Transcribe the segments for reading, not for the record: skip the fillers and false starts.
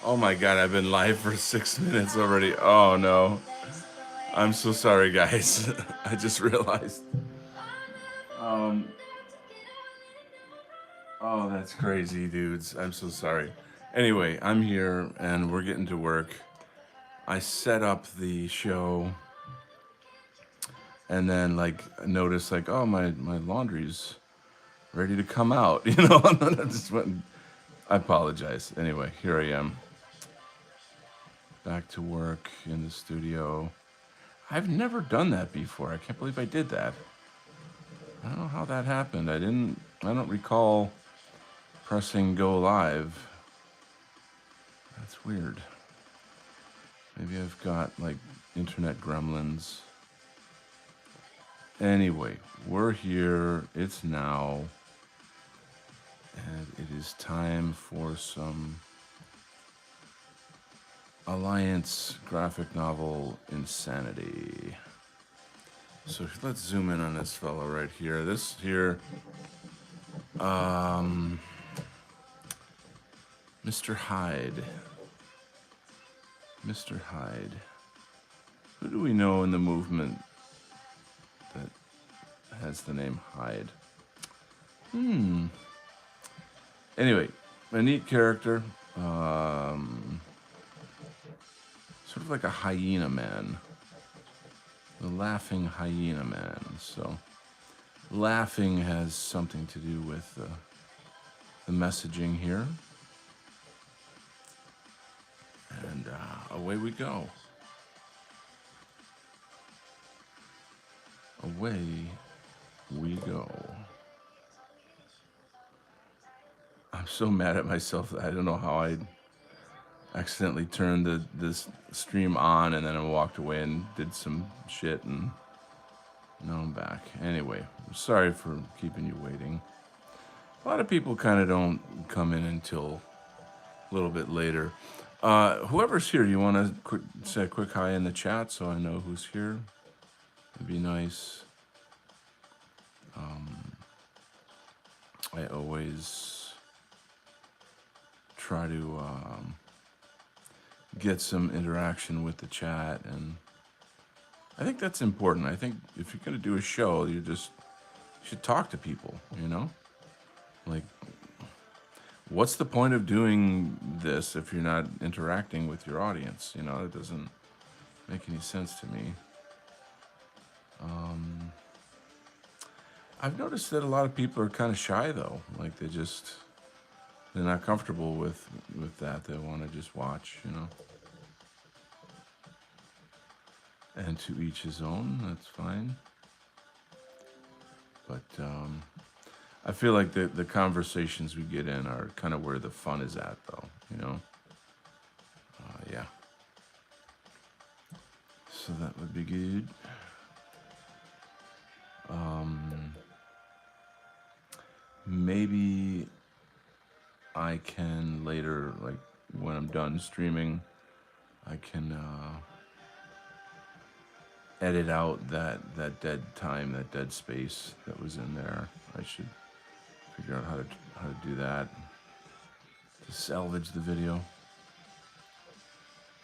Oh my god, I've been live for 6 minutes already. Oh no. I'm so sorry, guys. I just realized. Um, oh, that's crazy, dudes. I'm so sorry. Anyway, I'm here and we're getting to work. I set up the show and then like noticed like, oh, my laundry's ready to come out, you know? And then I just went and I apologize. Anyway, here I am. Back to work in the studio. I've never done that before. I can't believe I did that. I don't know how that happened. I don't recall pressing go live. That's weird. Maybe I've got like internet gremlins. Anyway, we're here. It's now. And it is time for some Alliance graphic novel insanity. So let's zoom in on this fellow right here. This here, um, Mr. Hyde. Mr. Hyde. Who do we know in the movement that has the name Hyde? Anyway, a neat character. Sort of like a hyena man. The laughing hyena man. So, laughing has something to do with the messaging here. And away we go. Away we go. I'm so mad at myself that I don't know how I accidentally turned this stream on and then I walked away and did some shit and now I'm back. Anyway, I'm sorry for keeping you waiting. A lot of people kind of don't come in until a little bit later. Whoever's here, you want to say a quick hi in the chat so I know who's here? It'd be nice. I always try to get some interaction with the chat, and I think that's important. I think if you're going to do a show, you should talk to people, you know? Like, what's the point of doing this if you're not interacting with your audience? You know, it doesn't make any sense to me. I've noticed that a lot of people are kind of shy though. Like they're not comfortable with that. They want to just watch, you know. And to each his own. That's fine. But I feel like the conversations we get in are kind of where the fun is at, though. You know. Yeah. So that would be good. Maybe I can later, like when I'm done streaming, I can edit out that dead time, that dead space that was in there. I should figure out how to do that to salvage the video.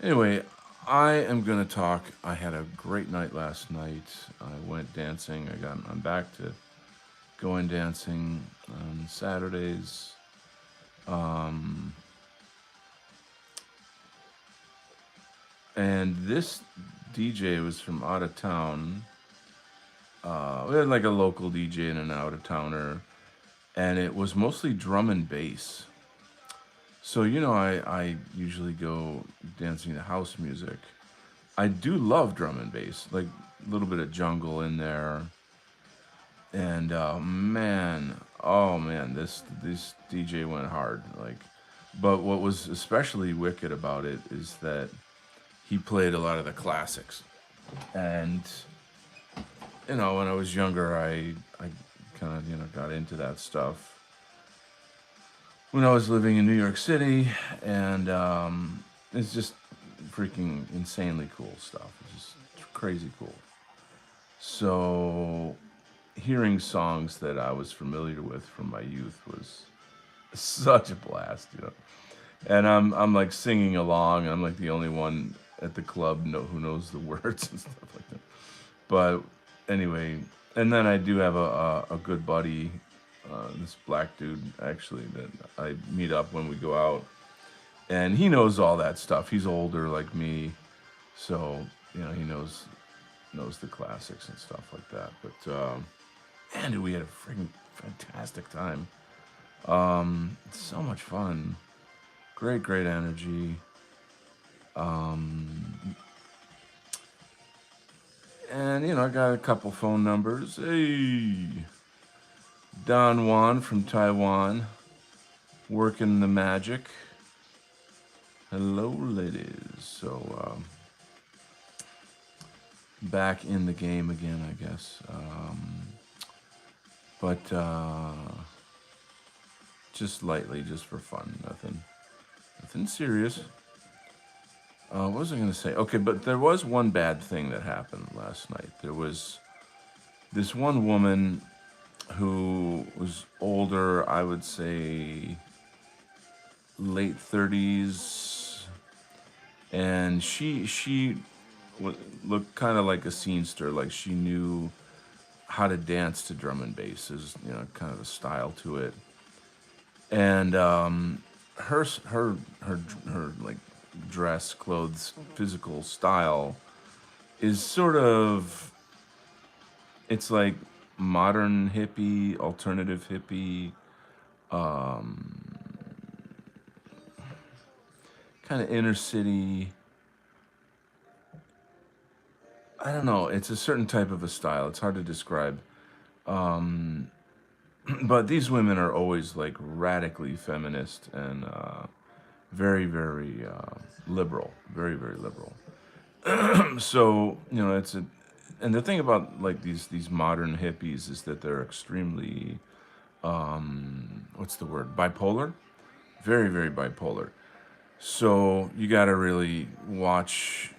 Anyway, I am gonna talk. I had a great night last night. I went dancing. I'm back to going dancing on Saturdays. And this DJ was from out of town. We had like a local DJ and an out of towner, and it was mostly drum and bass. So you know, I usually go dancing to house music. I do love drum and bass, like a little bit of jungle in there. And oh man, this DJ went hard. Like, but what was especially wicked about it is that he played a lot of the classics. And you know, when I was younger, I kind of got into that stuff when I was living in New York City, and it's just freaking insanely cool stuff. It's just crazy cool. So hearing songs that I was familiar with from my youth was such a blast, you know. And I'm like singing along. I'm like the only one at the club who knows the words and stuff like that. But anyway, and then I do have a good buddy, this black dude actually that I meet up when we go out, and he knows all that stuff. He's older like me, so he knows the classics and stuff like that. But man, dude, we had a freaking fantastic time. So much fun. Great energy. And I got a couple phone numbers. Hey, Don Juan from Taiwan, working the magic. Hello, ladies. So back in the game again, I guess. But just lightly, just for fun. Nothing serious. What was I going to say? Okay, but there was one bad thing that happened last night. There was this one woman who was older, I would say late 30s, and she looked kind of like a scenester, like she knew how to dance to drum and bass. Is kind of a style to it, and her like dress, clothes, physical style is sort of, it's like modern hippie, alternative hippie, kind of inner city. I don't know. It's a certain type of a style. It's hard to describe. But these women are always like radically feminist and very, very liberal. Very, very liberal. So it's a, and the thing about like these modern hippies is that they're extremely, what's the word, bipolar, very, very bipolar. So you got to really watch.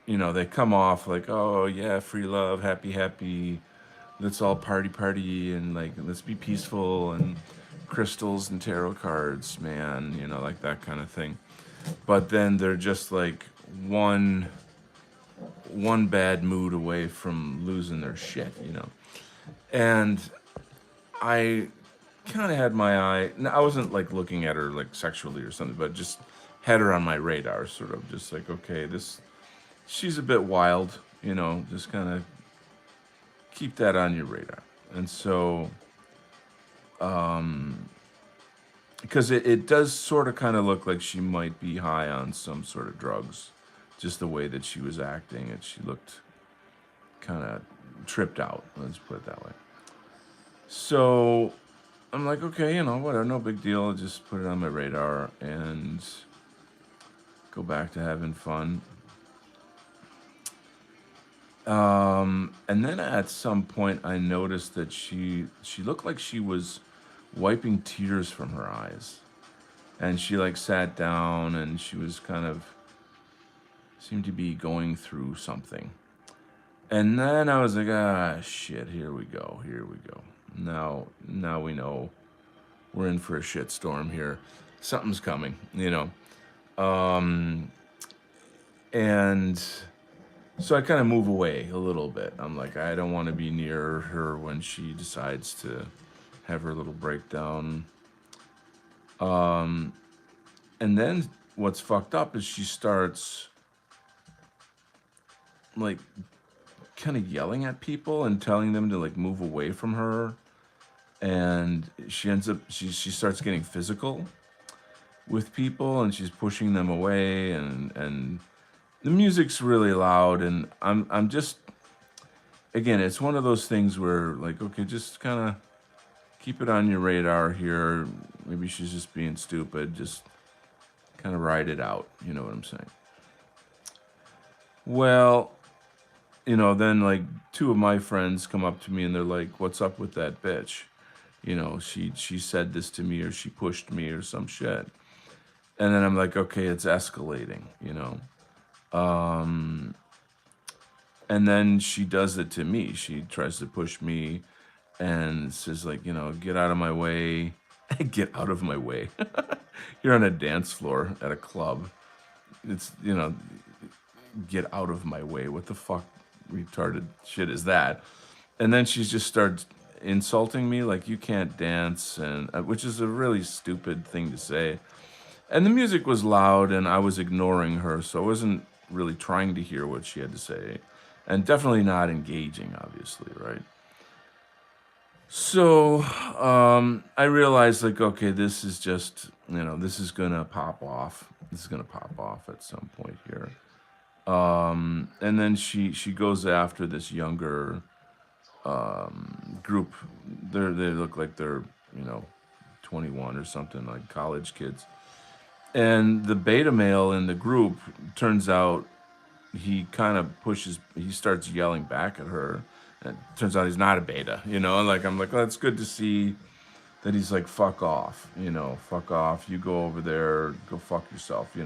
They come off like, oh yeah, free love, happy happy, let's all party and like let's be peaceful and crystals and tarot cards, man, like that kind of thing. But then they're just like one bad mood away from losing their shit. And I kind of had my eye. No, I wasn't like looking at her like sexually or something, but just had her on my radar, sort of, just like, okay, she's a bit wild, just kind of keep that on your radar. And so, because it does sort of kind of look like she might be high on some sort of drugs, just the way that she was acting, and she looked kind of tripped out. Let's put it that way. So I'm like, okay, whatever, no big deal. I'll just put it on my radar and go back to having fun. And then at some point, I noticed that she looked like she was wiping tears from her eyes, and she like sat down, and she was kind of seemed to be going through something. And then I was like, ah, shit, here we go. Now we know we're in for a shit storm here. Something's coming. And so I kind of move away a little bit. I'm like, I don't want to be near her when she decides to have her little breakdown. And then what's fucked up is she starts like kind of yelling at people and telling them to like move away from her. And she starts getting physical with people, and she's pushing them away, and the music's really loud, and I'm just, again, it's one of those things where like, okay, just kind of keep it on your radar here. Maybe she's just being stupid. Just kind of ride it out. You know what I'm saying? Well, then like two of my friends come up to me and they're like, "What's up with that bitch? She said this to me, or she pushed me, or some shit." And then I'm like, okay, it's escalating. And then she does it to me. She tries to push me and says like, get out of my way. Get out of my way. You're on a dance floor at a club. It's, get out of my way. What the fuck retarded shit is that? And then she just starts insulting me like you can't dance, and which is a really stupid thing to say. And the music was loud and I was ignoring her, so I wasn't really trying to hear what she had to say. And definitely not engaging, obviously, right? So I realized, like, okay, this is just, this is gonna pop off. This is gonna pop off at some point here. And then she goes after this younger group. They look like they're, you know 21 or something, like college kids. And the beta male in the group, turns out, he starts yelling back at her. And it turns out he's not a beta, like, I'm like, well, it's good to see that he's like, fuck off, fuck off. You go over there, go fuck yourself,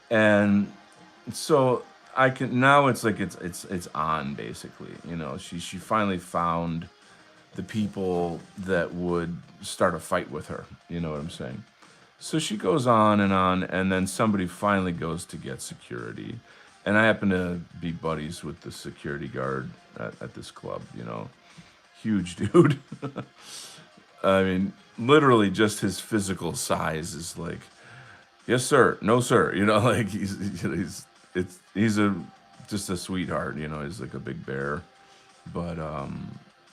And so I can now, it's like, it's on, basically. She finally found the people that would start a fight with her. You know what I'm saying? So she goes on, and then somebody finally goes to get security. And I happen to be buddies with the security guard at this club, huge dude. I mean, literally just his physical size is like, yes, sir, no, sir. Like, he's a just a sweetheart. He's like a big bear, but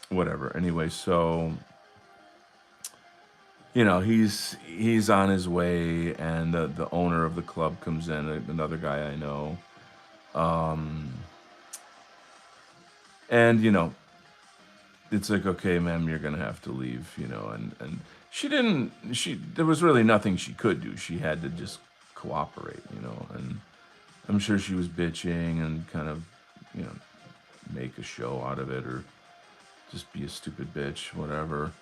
whatever. Anyway, so he's on his way, and the owner of the club comes in, another guy I know, and it's like, okay, ma'am, you're gonna have to leave, and she there was really nothing she could do. She had to just cooperate, and I'm sure she was bitching and kind of, you know, make a show out of it, or just be a stupid bitch, whatever.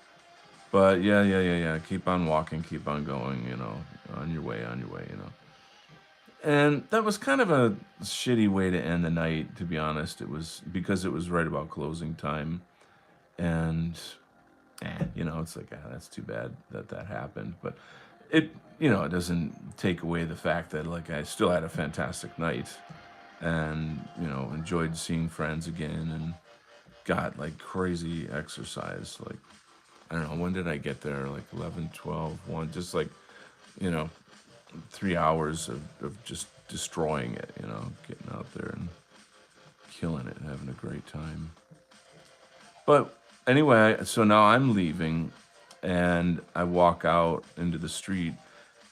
But yeah. Keep on walking, keep on going, on your way, And that was kind of a shitty way to end the night, to be honest. It was because it was right about closing time. And, it's like, that's too bad that happened. But it doesn't take away the fact that, like, I still had a fantastic night and, enjoyed seeing friends again and got, like, crazy exercise. Like, I don't know, when did I get there? Like 11, 12, 1, just like, you know, 3 hours of just destroying it, getting out there and killing it and having a great time. But anyway, so now I'm leaving and I walk out into the street,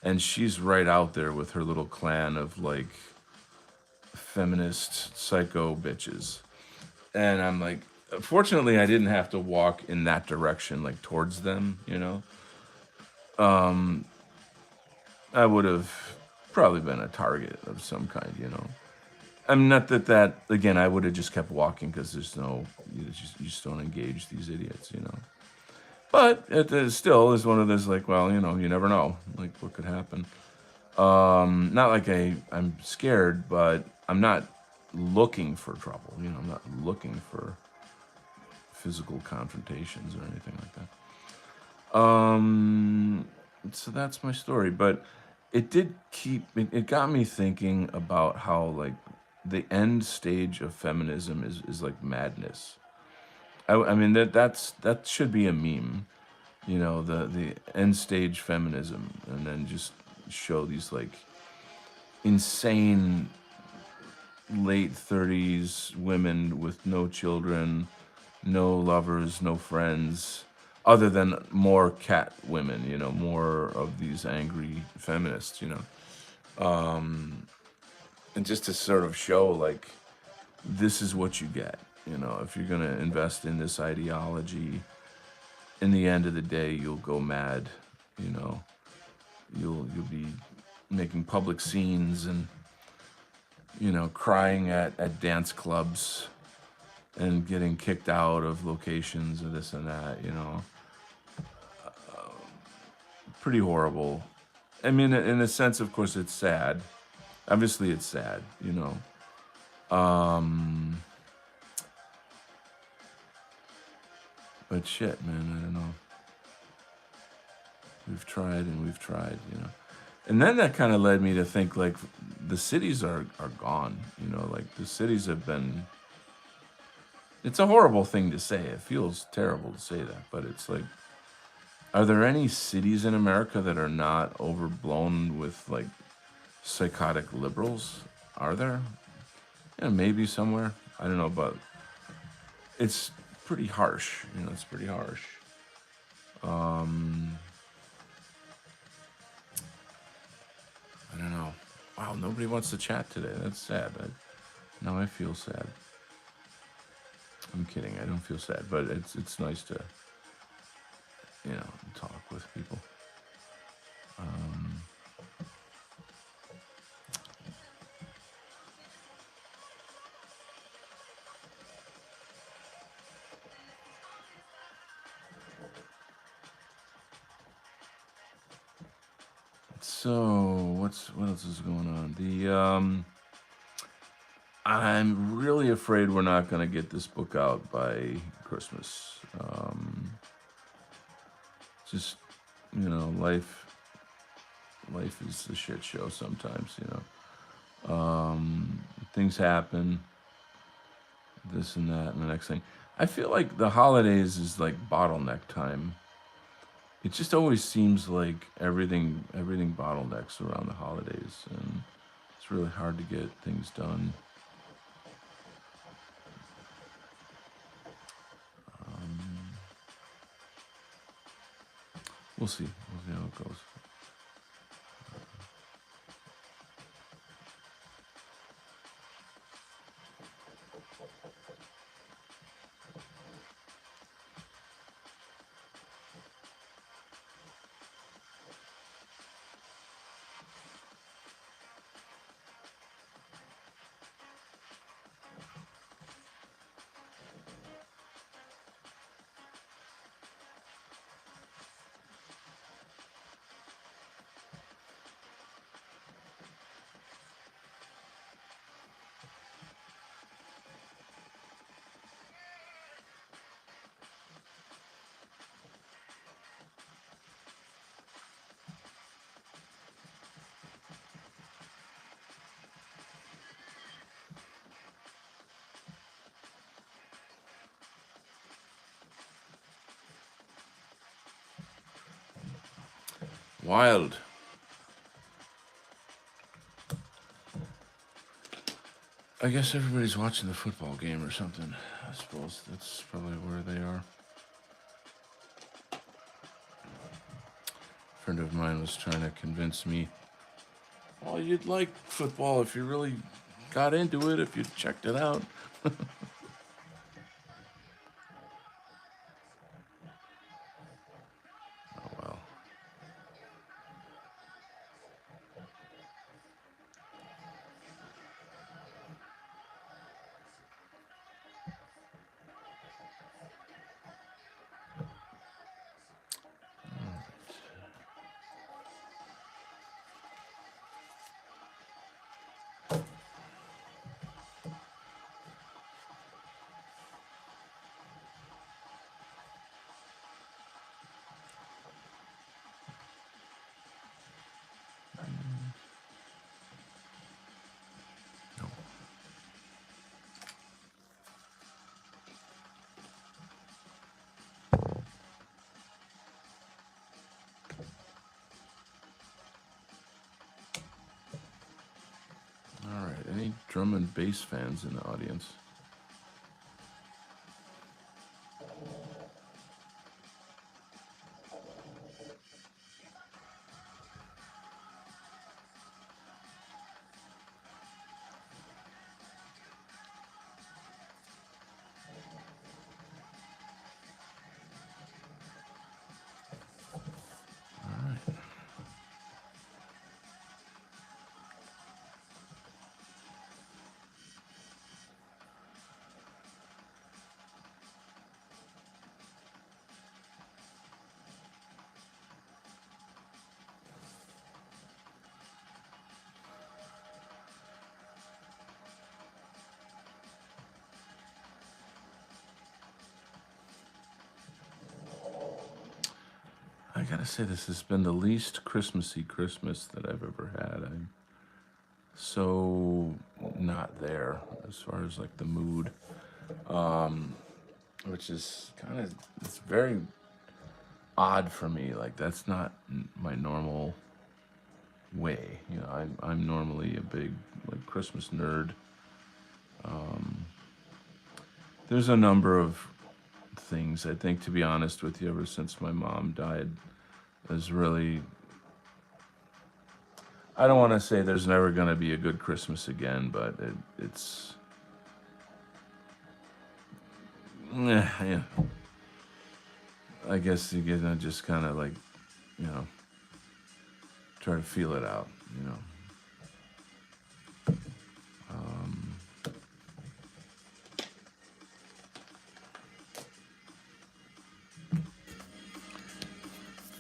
and she's right out there with her little clan of, like, feminist psycho bitches. And I'm like, fortunately, I didn't have to walk in that direction, like towards them. I would have probably been a target of some kind. I mean, not that again, I would have just kept walking, because there's no, you just don't engage these idiots. But it is still is one of those, like, well, you never know, like, what could happen. Not like I'm scared, but I'm not looking for trouble. I'm not looking for physical confrontations or anything like that. So that's my story, but it got me thinking about how, like, the end stage of feminism is like madness. I mean, that should be a meme, the end stage feminism, and then just show these, like, insane late 30s women with no children, no lovers, no friends, other than more cat women, more of these angry feminists. And just to sort of show, like, this is what you get, if you're going to invest in this ideology, in the end of the day, you'll go mad, you know, you'll be making public scenes and, crying at dance clubs and getting kicked out of locations and this and that. Pretty horrible. I mean, in a sense, of course, it's sad. Obviously, it's sad. But shit, man, I don't know. We've tried and we've tried, you know. And then that kind of led me to think like the cities are gone, you know, like the cities have been. It's a horrible thing to say. It feels terrible to say that, but it's like, are there any cities in America that are not overblown with like psychotic liberals? Are there? Yeah, maybe somewhere. I don't know, but it's pretty harsh. You know, it's pretty harsh. Um, I don't know. Wow, nobody wants to chat today. That's sad. Now I feel sad. I'm kidding. I don't feel sad, but it's nice to, you know, talk with people. Um, so what else is going on? I'm really afraid we're not gonna get this book out by Christmas. Just you know, life is a shit show sometimes. You know, things happen, this and that, and the next thing. I feel like the holidays is like bottleneck time. It just always seems like everything bottlenecks around the holidays, and it's really hard to get things done. Um, we'll see. We'll see how it goes. Wild. I guess everybody's watching the football game or something. I suppose that's probably where they are. A friend of mine was trying to convince me, oh, you'd like football if you really got into it, if you checked it out. Oh, well. No. All right. Any drum and bass fans in the audience? All right. gotta say, this has been the least Christmassy Christmas that I've ever had. I'm so not there as far as like the mood, which is kind of, it's very odd for me. Like that's not my normal way. You know, I'm normally a big like Christmas nerd. There's a number of things I think, to be honest with you, ever since my mom died, has really. I don't want to say there's never going to be a good Christmas again, but it's yeah. I guess you gotta just kind of like, you know, try to feel it out. You know.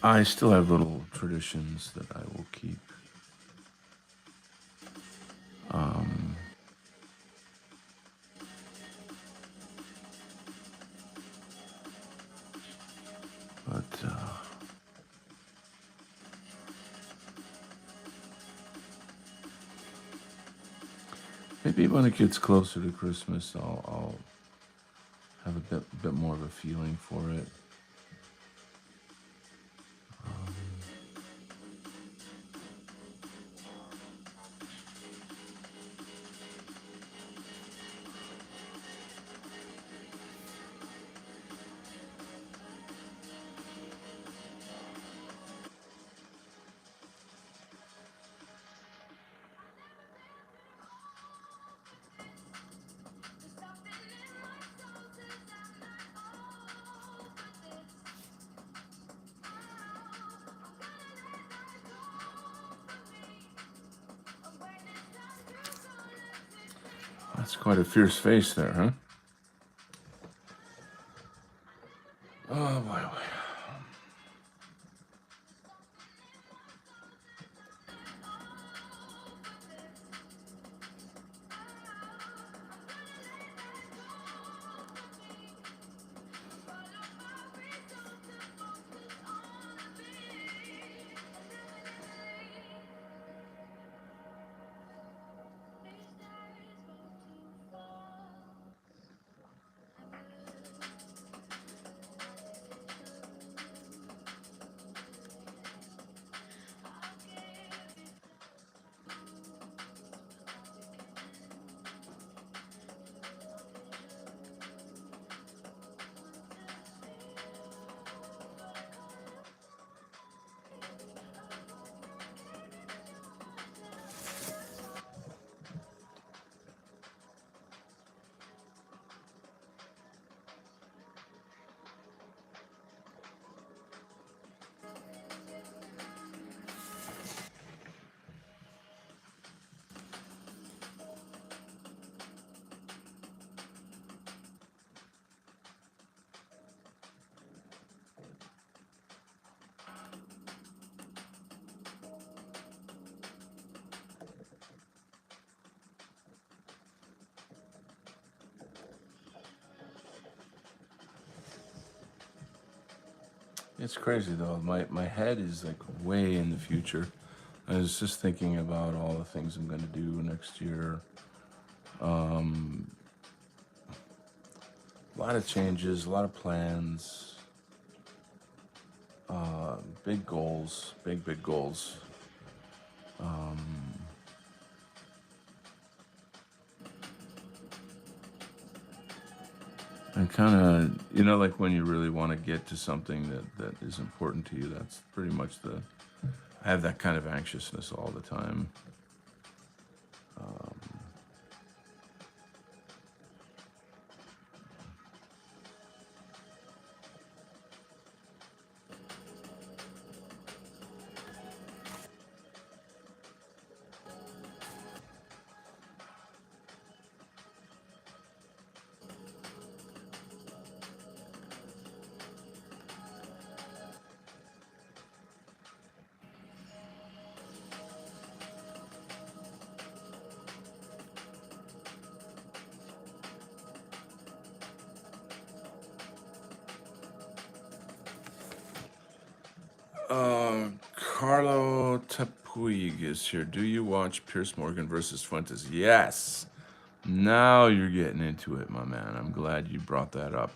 I still have little traditions that I will keep. But maybe when it gets closer to Christmas, I'll have a bit more of a feeling for it. That's quite a fierce face there, huh? Oh boy, boy. It's crazy though. My head is like way in the future. I was just thinking about all the things I'm gonna do next year. A lot of changes, a lot of plans, big goals, big goals. And kind of, you know, like when you really want to get to something that is important to you, that's pretty much I have that kind of anxiousness all the time. Carlo Tapuig is here. Do you watch Pierce Morgan versus Fuentes? Yes. Now you're getting into it, my man. I'm glad you brought that up.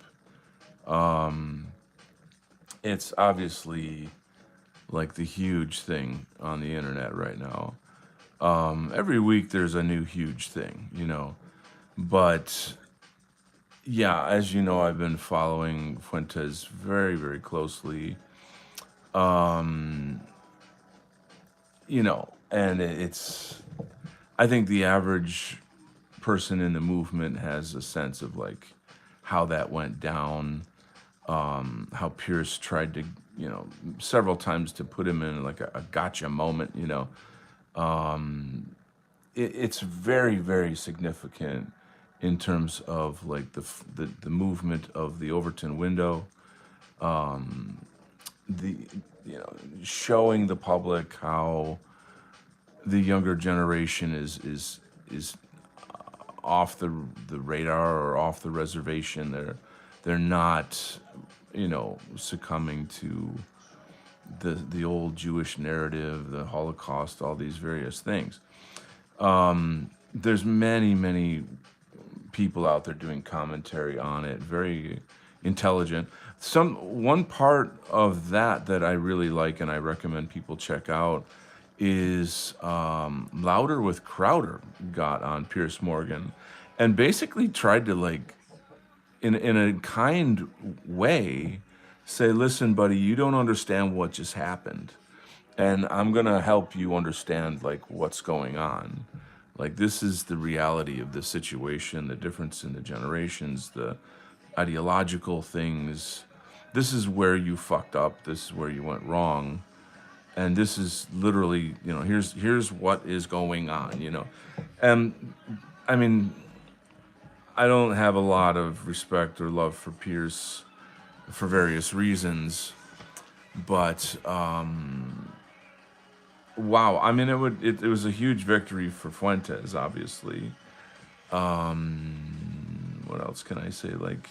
Um, it's obviously like the huge thing on the internet right now. Every week there's a new huge thing, you know. But yeah, as you know, I've been following Fuentes very, very closely. Um, you know, and it's, I think the average person in the movement has a sense of like how that went down, how Pierce tried to, you know, several times to put him in like a gotcha moment, you know. It's very, very significant in terms of like the movement of the Overton window, the, you know, showing the public how the younger generation is off the radar or off the reservation. They're not, you know, succumbing to the old Jewish narrative, the Holocaust, all these various things. There's many people out there doing commentary on it, very intelligent. One part of that I really like and I recommend people check out is Louder with Crowder got on Pierce Morgan and basically tried to like in a kind way say, listen, buddy, you don't understand what just happened, and I'm gonna help you understand like what's going on. Like this is the reality of the situation, the difference in the generations, the ideological things. This is where you fucked up. This is where you went wrong, and this is literally, you know, here's what is going on. You know, and I mean, I don't have a lot of respect or love for Pierce for various reasons, but wow, I mean, it was a huge victory for Fuentes, obviously. What else can I say? Like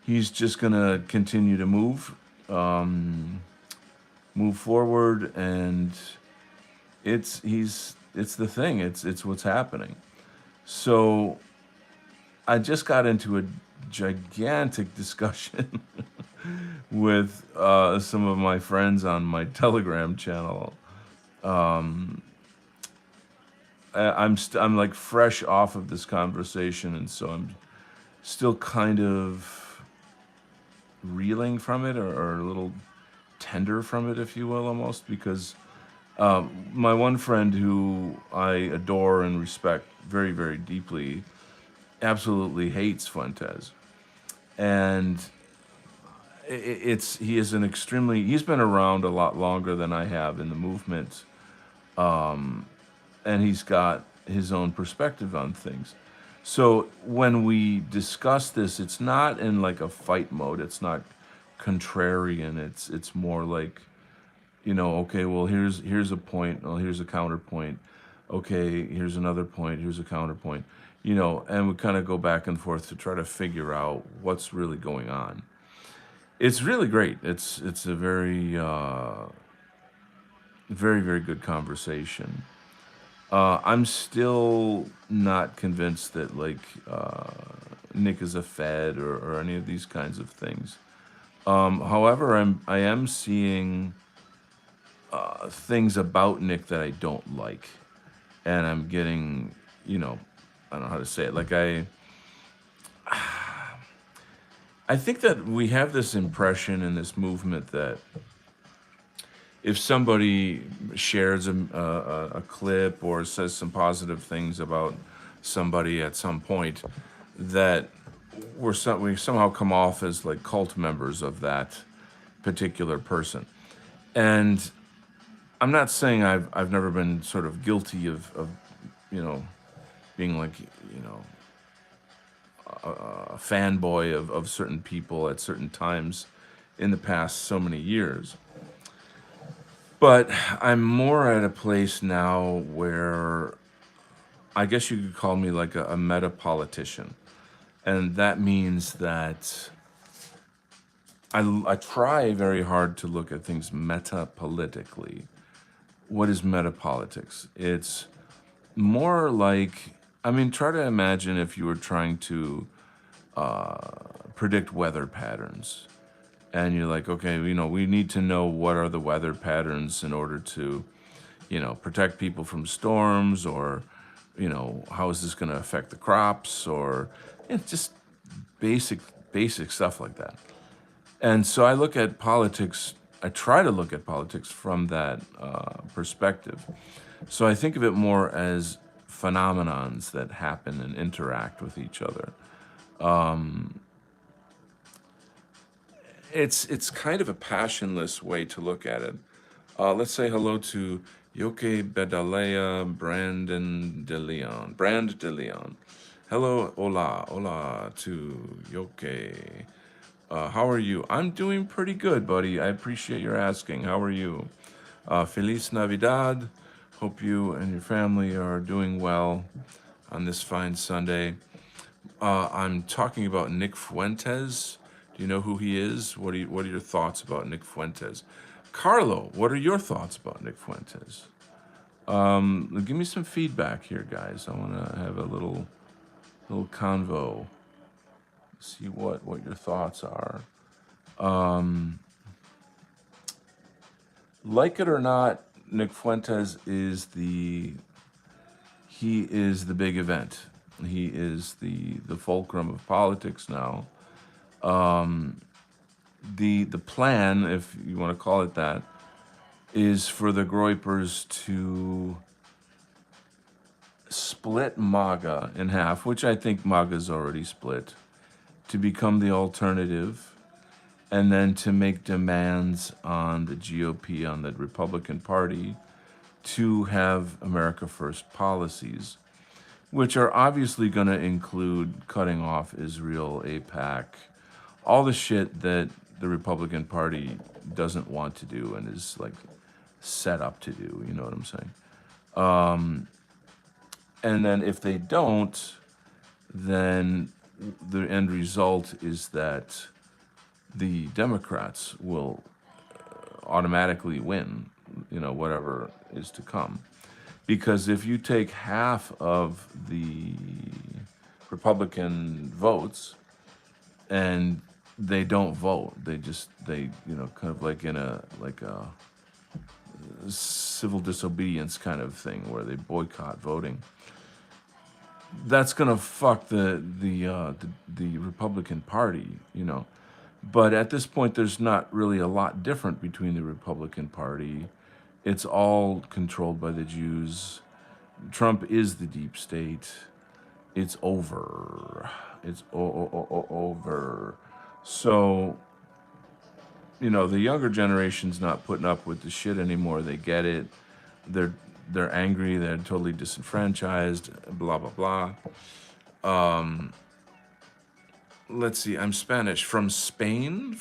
he's just gonna continue to move forward, and it's the thing. It's what's happening. So I just got into a gigantic discussion with some of my friends on my Telegram channel. I'm like fresh off of this conversation, and so I'm still kind of reeling from it, or a little tender from it, if you will, almost, because my one friend who I adore and respect very, very deeply absolutely hates Fuentes, and he is an extremely, he's been around a lot longer than I have in the movement, and he's got his own perspective on things. So when we discuss this, it's not in like a fight mode. It's not contrarian. It's more like, you know, okay, well here's a point. Well, here's a counterpoint. Okay, here's another point. Here's a counterpoint. You know, and we kind of go back and forth to try to figure out what's really going on. It's really great. It's a very very, very good conversation. I'm still not convinced that like Nick is a Fed, or any of these kinds of things. However, I am seeing things about Nick that I don't like, and I'm getting, you know, I don't know how to say it. Like I think that we have this impression in this movement that if somebody shares a clip or says some positive things about somebody at some point, that we somehow come off as like cult members of that particular person. And I'm not saying I've never been sort of guilty of you know, being like, you know, a fanboy of certain people at certain times in the past so many years. But I'm more at a place now where I guess you could call me like a meta politician. And that means that I try very hard to look at things meta-politically. What is meta-politics? It's more like, I mean, try to imagine if you were trying to predict weather patterns. And you're like, okay, we need to know what are the weather patterns in order to, protect people from storms, or, how is this going to affect the crops, or just basic, basic stuff like that. And so I look at politics, I try to look at politics from that perspective. So I think of it more as phenomenons that happen and interact with each other. It's kind of a passionless way to look at it. Let's say hello to Yoke Bedalea Brandon De Leon. Brand De Leon. Hello, hola to Yoke. How are you? I'm doing pretty good, buddy. I appreciate your asking. How are you? Feliz Navidad. Hope you and your family are doing well on this fine Sunday. I'm talking about Nick Fuentes. Do you know who he is? What are your thoughts about Nick Fuentes? Carlo, what are your thoughts about Nick Fuentes? Give me some feedback here, guys. I want to have a little convo. See what your thoughts are. Like it or not, Nick Fuentes is the big event. He is the fulcrum of politics now. The plan, if you want to call it that, is for the Groypers to split MAGA in half, which I think MAGA's already split, to become the alternative, and then to make demands on the GOP, on the Republican Party, to have America First policies, which are obviously going to include cutting off Israel, AIPAC, all the shit that the Republican Party doesn't want to do and is like set up to do. You know what I'm saying? And then if they don't, then the end result is that the Democrats will automatically win, whatever is to come. Because if you take half of the Republican votes and they don't vote, they kind of like in a civil disobedience kind of thing where they boycott voting, that's gonna fuck the Republican Party, But at this point, there's not really a lot different between the Republican Party. It's all controlled by the Jews. Trump is the deep state. It's over. It's over. So, the younger generation's not putting up with the shit anymore. They get it. They're angry. They're totally disenfranchised. Blah blah blah. Let's see. I'm Spanish. From Spain,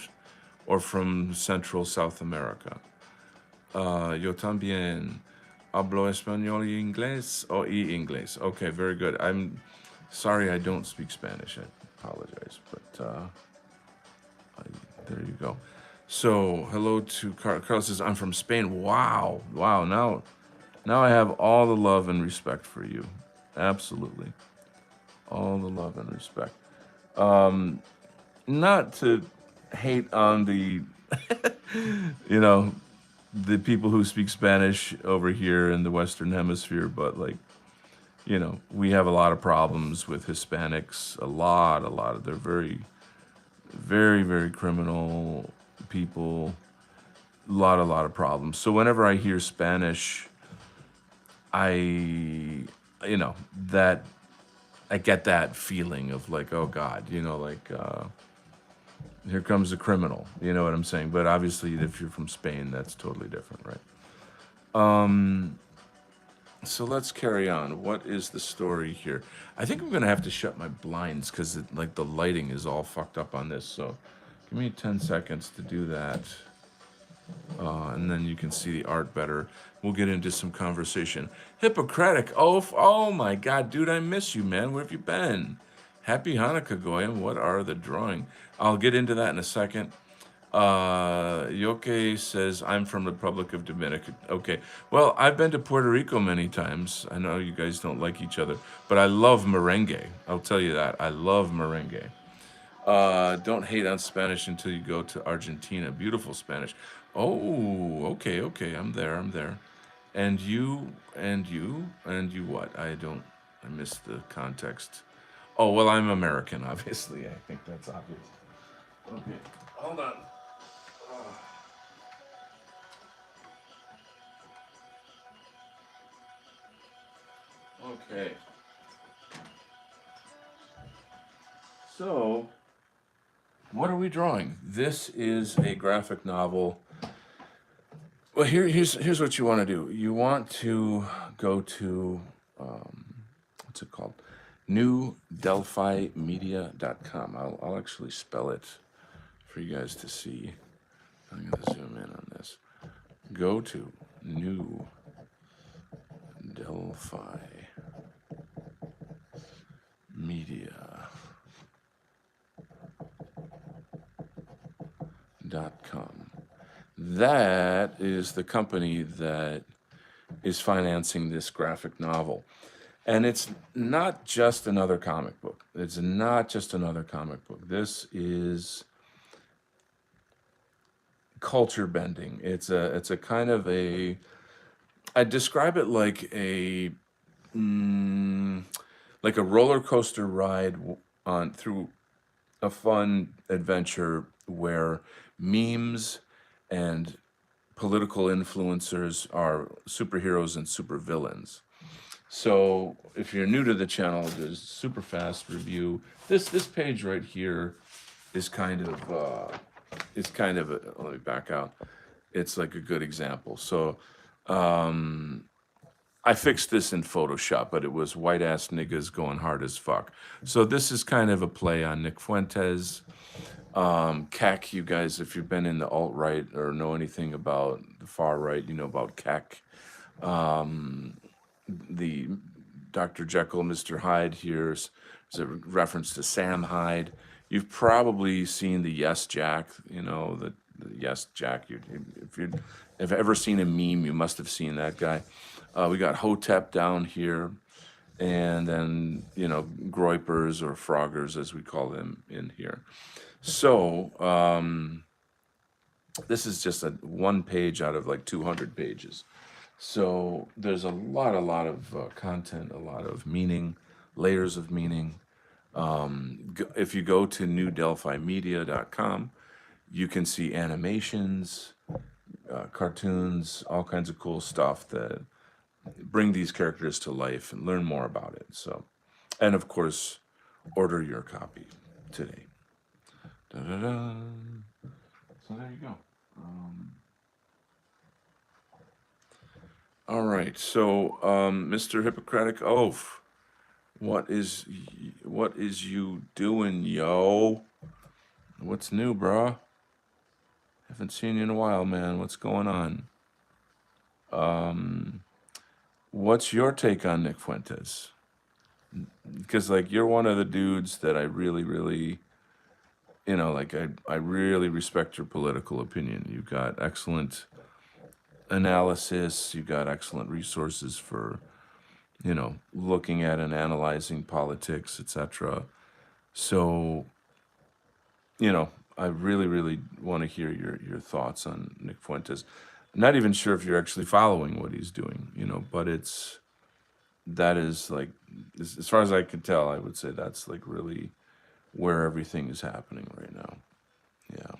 or from Central South America. Yo también hablo español y inglés inglés. Okay, very good. I'm sorry I don't speak Spanish. I apologize, but there you go. So hello to Carlos says I'm from Spain. Wow. Now I have all the love and respect for you. Absolutely, all the love and respect. Not to hate on the the people who speak Spanish over here in the Western Hemisphere, but we have a lot of problems with Hispanics. A lot of, they're very, very, very criminal people. A lot of problems. So whenever I hear Spanish, I get that feeling of like, oh God, here comes a criminal. You know what I'm saying? But obviously, if you're from Spain, that's totally different, right? So let's carry on. What is the story here? I think I'm gonna have to shut my blinds because the lighting is all fucked up on this. So give me 10 seconds to do that, and then you can see the art better. We'll get into some conversation. Hippocratic oath. Oh my God, dude, I miss you, man. Where have you been? Happy Hanukkah, Goyim. What are the drawing? I'll get into that in a second. Yoke says, I'm from Republic of Dominican. Okay. Well, I've been to Puerto Rico many times. I know you guys don't like each other, but I love merengue. I'll tell you that. I love merengue. Don't hate on Spanish until you go to Argentina. Beautiful Spanish. Oh, okay, okay. I'm there. I'm there. And you, and you, and you what? I missed the context. Oh, well, I'm American, obviously. I think that's obvious. Okay, hold on. Okay. So, what are we drawing? This is a graphic novel. Well, here's what you want to do. You want to go to what's it called? NewDelphiMedia.com. I'll actually spell it for you guys to see. I'm going to zoom in on this. Go to New Delphi Media.com. That is the company that is financing this graphic novel. And it's not just another comic book. It's not just another comic book. This is culture bending. It's a kind of a, I describe it like a roller coaster ride on through a fun adventure where memes and political influencers are superheroes and supervillains. So if you're new to the channel, there's super fast review. This page right here is kind of let me back out. It's like a good example. So I fixed this in Photoshop, but it was white ass niggas going hard as fuck. So this is kind of a play on Nick Fuentes. CAC, you guys, if you've been in the alt right or know anything about the far right, you know about CAC. The Dr. Jekyll, Mr. Hyde here is a reference to Sam Hyde. You've probably seen the Yes Jack, the Yes Jack. If you've ever seen a meme, you must have seen that guy. We got Hotep down here, and then, Groypers or Froggers, as we call them in here. So, this is just one page out of like 200 pages. So there's a lot of content, a lot of meaning, layers of meaning. If you go to newdelphimedia.com, you can see animations, cartoons, all kinds of cool stuff that bring these characters to life and learn more about it. So, and of course, order your copy today. Da-da-da. So there you go. All right. So, Mr. Hippocratic Oath, what is you doing, yo? What's new, bruh? Haven't seen you in a while, man. What's going on? What's your take on Nick Fuentes? Because like you're one of the dudes that I really, really, I really respect your political opinion. You've got excellent analysis. You've got excellent resources for, looking at and analyzing politics, etc. So, I really, really want to hear your thoughts on Nick Fuentes. I'm not even sure if you're actually following what he's doing, but that is like, as far as I can tell, I would say that's like really where everything is happening right now. Yeah.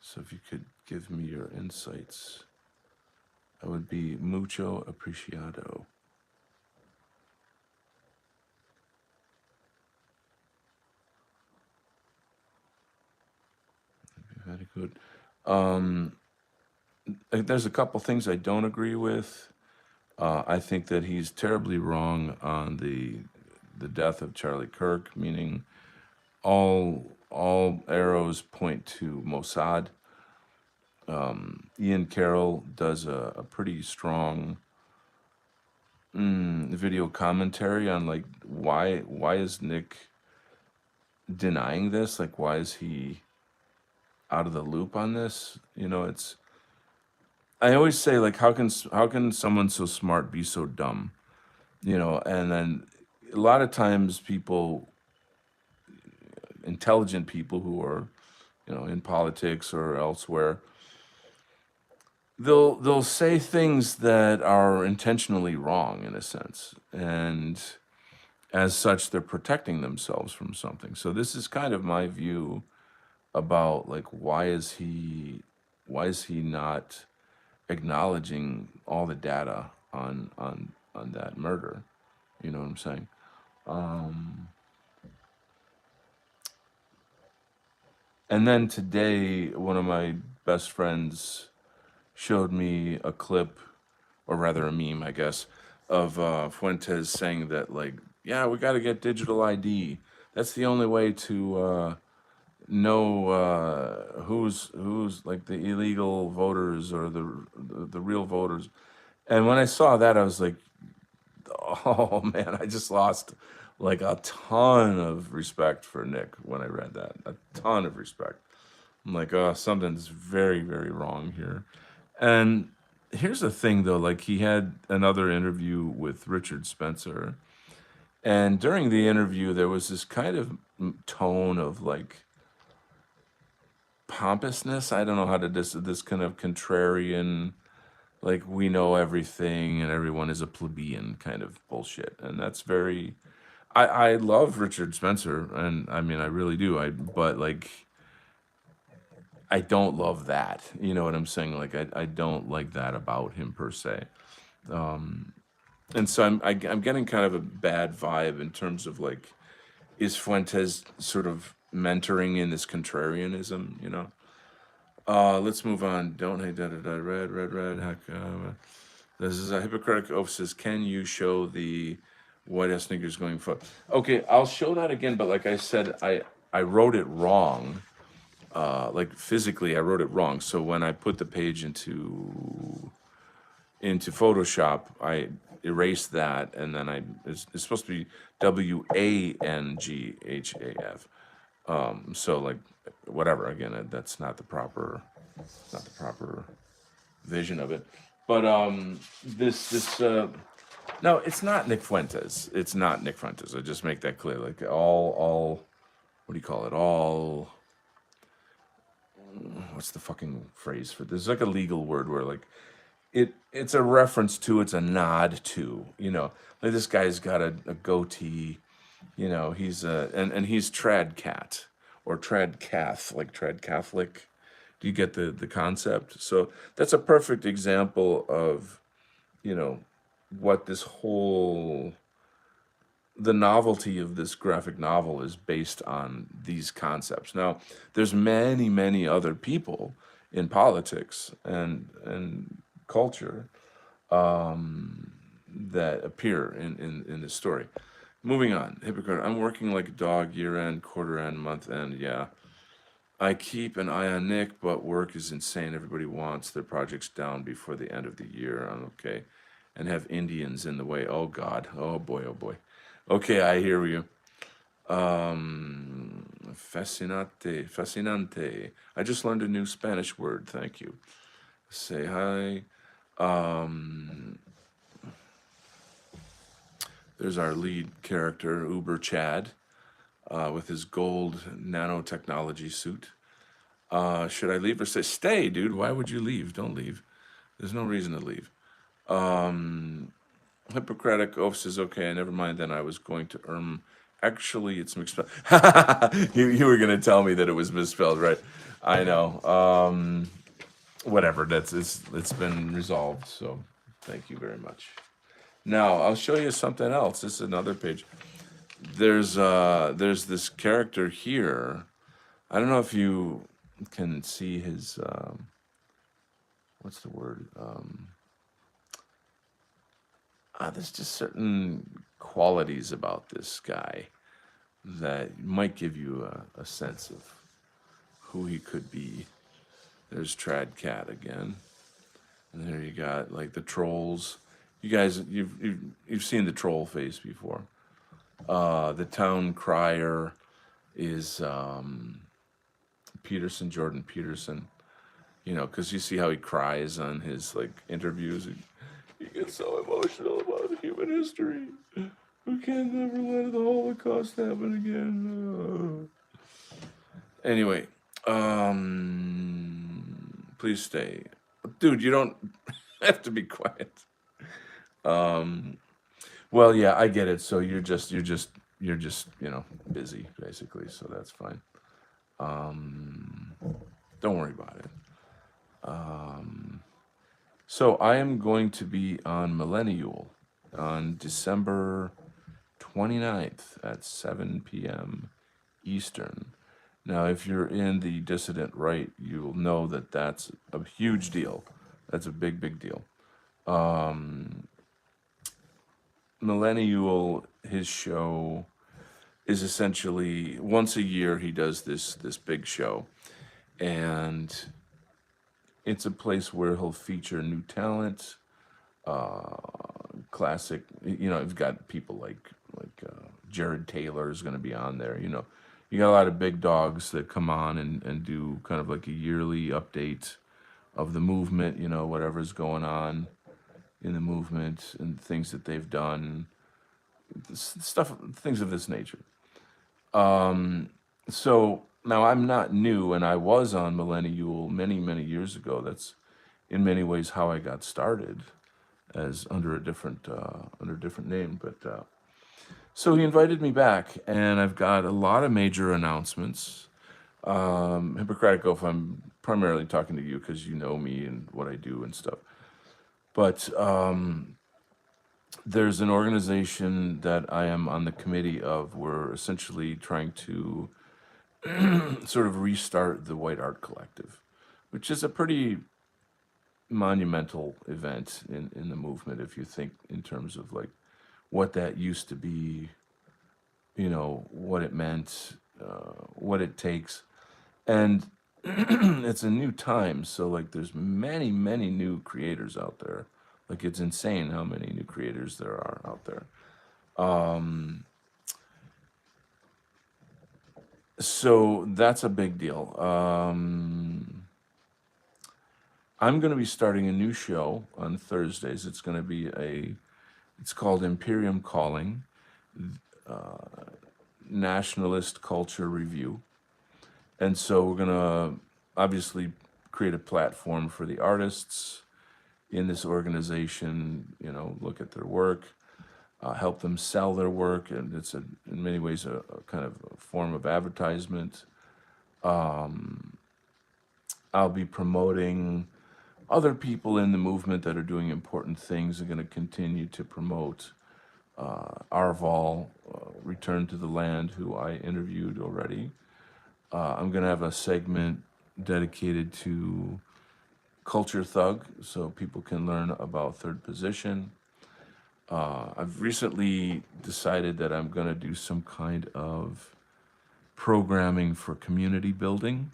So if you could give me your insights, I would be mucho apreciado. Very good. There's a couple things I don't agree with. I think that he's terribly wrong on the death of Charlie Kirk, meaning all arrows point to Mossad. Ian Carroll does a pretty strong video commentary on like why is Nick denying this. Like, why is he out of the loop on this? It's I always say, like, how can someone so smart be so dumb? And then a lot of times people, intelligent people who are, in politics or elsewhere, they'll say things that are intentionally wrong in a sense, and as such they're protecting themselves from something. So this is kind of my view about, like, why is he not acknowledging all the data on that murder? You know what I'm saying? um and then today one of my best friends showed me a clip, or rather a meme, I guess, of Fuentes saying that, like, yeah, we got to get digital ID. That's the only way to know who's like the illegal voters or the real voters. And when I saw that, I was like, oh man, I just lost like a ton of respect for Nick when I read that. A ton of respect. I'm like, oh, something's very, very wrong here. And here's the thing, though, like, he had another interview with Richard Spencer. And during the interview, there was this kind of tone of like pompousness. I don't know how to this kind of contrarian, like, we know everything and everyone is a plebeian kind of bullshit. And that's very, I love Richard Spencer, and I mean, I really do. But like, I don't love that. You know what I'm saying? Like, I don't like that about him per se. And so I'm getting kind of a bad vibe in terms of, like, is Fuentes sort of mentoring in this contrarianism? Let's move on. Don't hate da da da. Red. Heck, this is a Hippocratic Oath says, can you show the white ass sneakers going for? Okay, I'll show that again. But like I said, I wrote it wrong. Like, physically, I wrote it wrong. So when I put the page into Photoshop, I erased that, and then it's supposed to be WANGHAF. So, like, whatever. Again, that's not the proper vision of it. But this no, it's not Nick Fuentes. It's not Nick Fuentes. I just make that clear. Like, all what do you call it? All, what's the fucking phrase for this? It's like a legal word where, like, it's a reference to, it's a nod to, like, this guy's got a goatee. He's and he's trad cat or trad cath, like trad Catholic. Do you get the concept? So that's a perfect example of, you know what this whole the novelty of this graphic novel is based on these concepts. Now, there's many, many other people in politics and culture that appear in this story. Moving on, hypocrite. I'm working like a dog, year end, quarter end, month end. Yeah, I keep an eye on Nick, but work is insane. Everybody wants their projects down before the end of the year. I'm okay, and have Indians in the way. Oh God. Oh boy. Oh boy. Okay, I hear you. Fascinante. I just learned a new Spanish word. Thank you. Say hi. Um, there's our lead character, Uber Chad, with his gold nanotechnology suit. Should I leave or stay, dude? Why would you leave? Don't leave. There's no reason to leave. Hippocratic Oath says, okay, never mind then. I was going to actually, it's misspelled. You were going to tell me that it was misspelled, right? I know. Whatever. It's been resolved. So thank you very much. Now I'll show you something else. This is another page. There's this character here. I don't know if you can see his what's the word? There's just certain qualities about this guy that might give you a sense of who he could be. There's Trad Cat again, and there you got, like, the trolls. You guys, you've seen the troll face before. The town crier. is Jordan Peterson. Because you see how he cries on his like interviews. He gets so emotional about human history. We can't never let the Holocaust happen again. Anyway, please stay, dude. You don't have to be quiet. Um, well, yeah, I get it. So you're just busy basically. So that's fine. Um, don't worry about it. Um, so I am going to be on Millennial on December 29th at 7 p.m. Eastern. Now, if you're in the dissident right, you'll know that that's a huge deal. That's a big, big deal. Um, Millennial, his show is essentially once a year he does this big show, and it's a place where he'll feature new talent, uh, classic. You've got people like Jared Taylor is going to be on there. You got a lot of big dogs that come on and do kind of like a yearly update of the movement. Whatever's going on in the movement and things that they've done, stuff, things of this nature. So now I'm not new, and I was on Millennial many, many years ago. That's in many ways how I got started, as under a different name. But so he invited me back, and I've got a lot of major announcements. Hippocratic Oath, I'm primarily talking to you because you know me and what I do and stuff. But there's an organization that I am on the committee of. We're essentially trying to sort of restart the White Art Collective, which is a pretty monumental event in the movement if you think in terms of like what that used to be, what it meant, what it takes. And it's a new time, so like there's many, many new creators out there. Like it's insane how many new creators there are out there. Um, so that's a big deal. I'm going to be starting a new show on Thursdays. It's called Imperium Calling, Nationalist Culture Review. And so we're going to obviously create a platform for the artists in this organization, look at their work, help them sell their work. And it's in many ways a kind of a form of advertisement. I'll be promoting other people in the movement that are doing important things. I'm going to continue to promote Arval, Return to the Land, who I interviewed already. I'm going to have a segment dedicated to Culture Thug, so people can learn about Third Position. I've recently decided that I'm going to do some kind of programming for community building,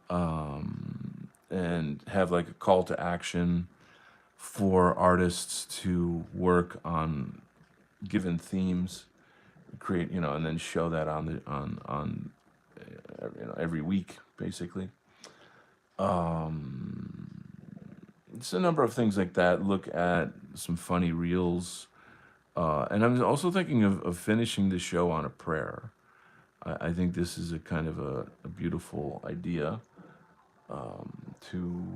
and have like a call to action for artists to work on given themes, create, and then show that on the on every week basically. It's a number of things like that. Look at some funny reels, and I'm also thinking of finishing the show on a prayer. I think this is a kind of a beautiful idea, to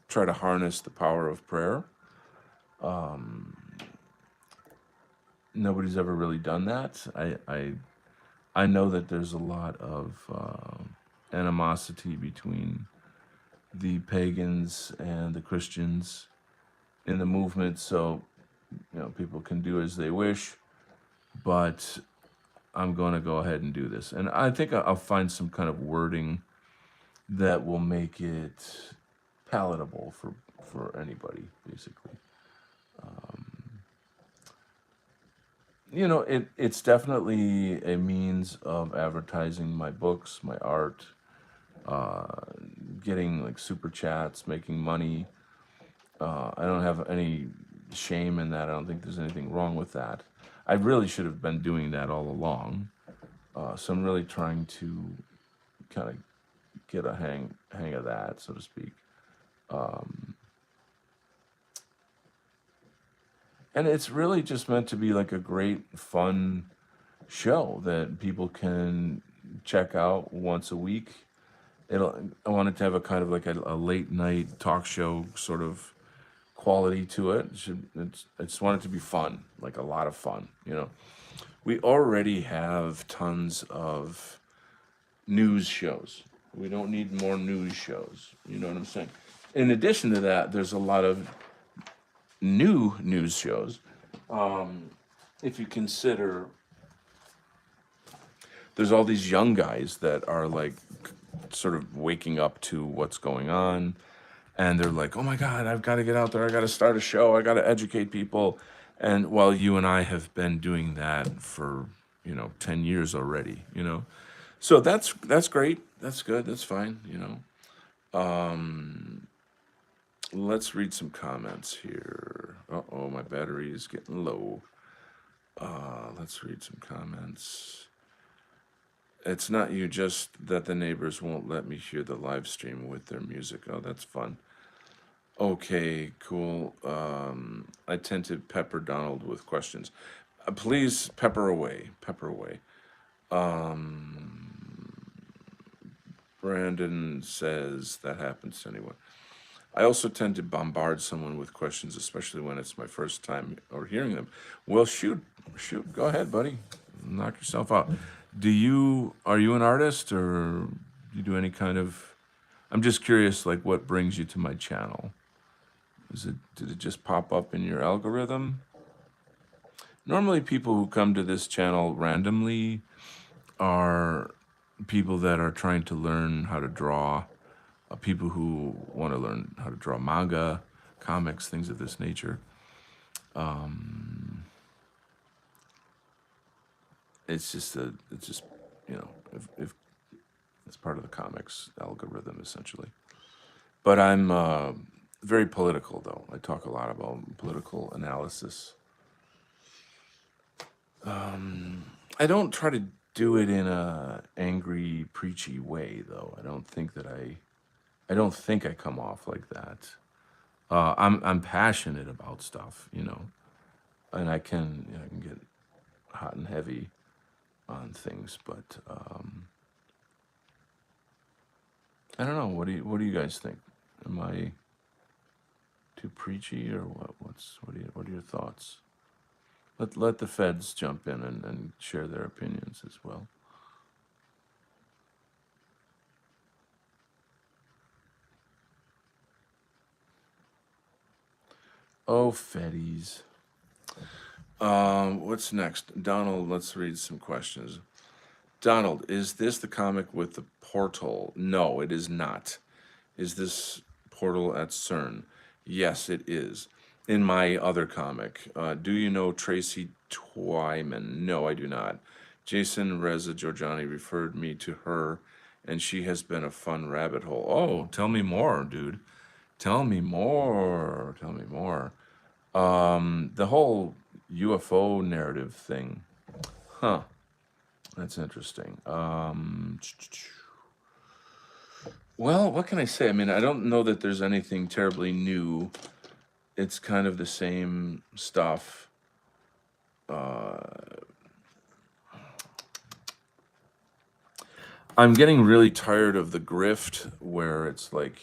try to harness the power of prayer. Nobody's ever really done that. I know that there's a lot of animosity between the pagans and the Christians in the movement, so people can do as they wish, but I'm going to go ahead and do this, and I think I'll find some kind of wording that will make it palatable for anybody, basically. It's definitely a means of advertising my books, my art, uh, getting like super chats, making money. I don't have any shame in that. I don't think there's anything wrong with that. I really should have been doing that all along. So I'm really trying to kind of get a hang of that, so to speak. Um, and it's really just meant to be like a great, fun show that people can check out once a week. I want it to have a kind of like a late night talk show sort of quality to it. I just want it to be fun, like a lot of fun. We already have tons of news shows. We don't need more news shows. You know what I'm saying? In addition to that, there's a lot of new news shows. Um, if you consider there's all these young guys that are like sort of waking up to what's going on, and they're like, oh my God, I've got to get out there. I got to start a show. I got to educate people. And while you and I have been doing that for, 10 years already. So that's great. That's good. That's fine. Let's read some comments here. Uh-oh, my battery is getting low. Let's read some comments. It's not you, just that the neighbors won't let me hear the live stream with their music. Oh, that's fun. Okay, cool. I tend to pepper Donald with questions. Please pepper away. Pepper away. Brandon says that happens to anyone. I also tend to bombard someone with questions, especially when it's my first time or hearing them. Well, shoot, go ahead, buddy. Knock yourself out. Are you an artist, or do you do any kind of? I'm just curious, like what brings you to my channel? Did it just pop up in your algorithm? Normally, people who come to this channel randomly are people that are trying to learn how to draw, people who want to learn how to draw manga, comics, things of this nature. It's just if it's part of the comics algorithm essentially. But I'm very political, though. I talk a lot about political analysis. I don't try to do it in a angry, preachy way, though. I don't think I come off like that. I'm passionate about stuff, and I can get hot and heavy on things, but I don't know. What do you guys think? Am I too preachy, or what? What are your thoughts? Let the feds jump in and share their opinions as well. Oh, feddies. What's next? Donald, let's read some questions. Donald, is this the comic with the portal? No, it is not. Is this portal at CERN? Yes, it is. In my other comic, do you know Tracy Twyman? No, I do not. Jason Reza Georgiani referred me to her, and she has been a fun rabbit hole. Oh, tell me more, dude. Tell me more. Tell me more. The whole UFO narrative thing. Huh. That's interesting. Well, what can I say? I mean, I don't know that there's anything terribly new. It's kind of the same stuff. I'm getting really tired of the grift where it's like,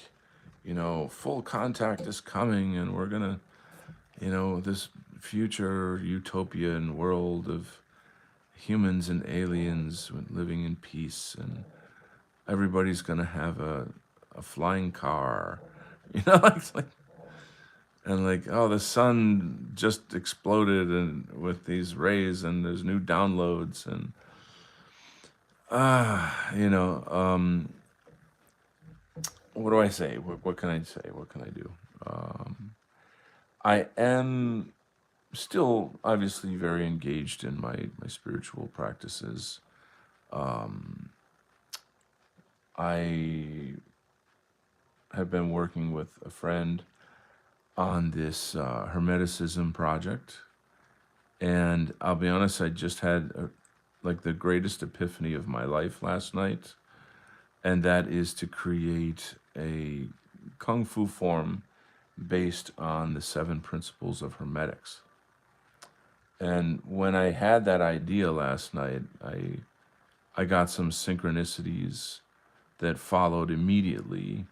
full contact is coming, and we're gonna, this future utopian world of humans and aliens living in peace, and everybody's gonna have a flying car. It's like, and like, oh, the sun just exploded and with these rays, and there's new downloads, and what do I say? What can I say? What can I do? I am still obviously very engaged in my spiritual practices. I have been working with a friend on this Hermeticism project, and I'll be honest, I just had like the greatest epiphany of my life last night, and that is to create a kung fu form based on the seven principles of hermetics. And when I had that idea last night, I got some synchronicities that followed immediately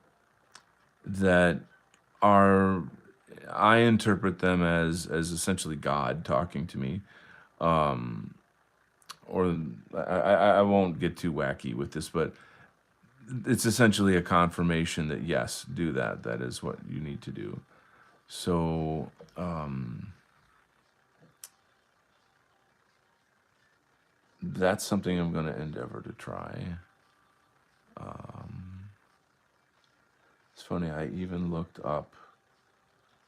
that are, I interpret them as essentially God talking to me. Um, or I won't get too wacky with this, but it's essentially a confirmation that yes, do that. That is what you need to do. So that's something I'm going to endeavor to try. It's funny, I even looked up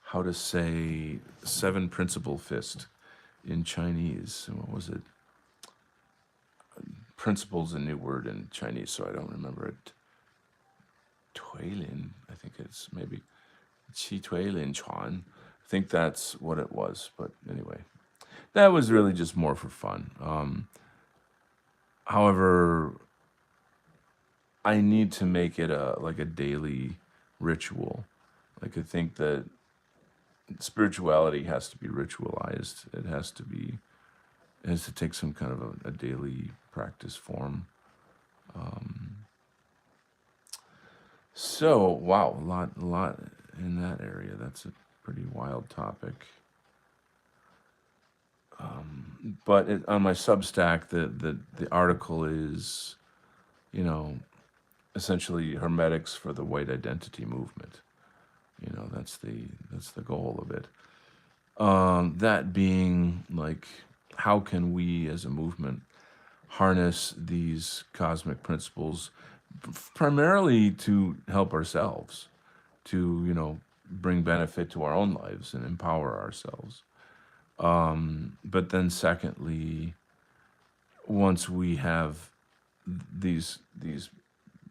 how to say seven principle fist in Chinese. What was it? Principle's a new word in Chinese, so I don't remember it. Tuilin, I think it's maybe Qi Tuilin Chuan. I think that's what it was. But anyway, that was really just more for fun. However, I need to make it a daily ritual. Like I think that spirituality has to be ritualized. It has to take some kind of a daily practice form. So wow, a lot in that area. That's a pretty wild topic. But on my Substack, the article is, you know, essentially hermetics for the white identity movement. That's the goal of it. That being like, how can we as a movement harness these cosmic principles primarily to help ourselves, to bring benefit to our own lives and empower ourselves. But then secondly, once we have these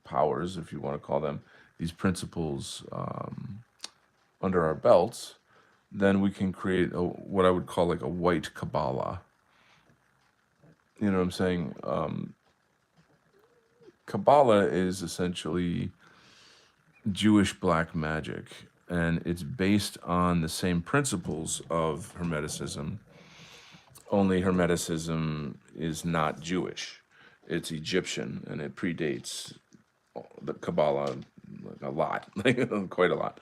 powers, if you want to call them, these principles under our belts, then we can create what I would call like a white Kabbalah. You know what I'm saying? Kabbalah is essentially Jewish black magic, and it's based on the same principles of Hermeticism. Only Hermeticism is not Jewish; it's Egyptian, and it predates the Kabbalah like a lot, like quite a lot.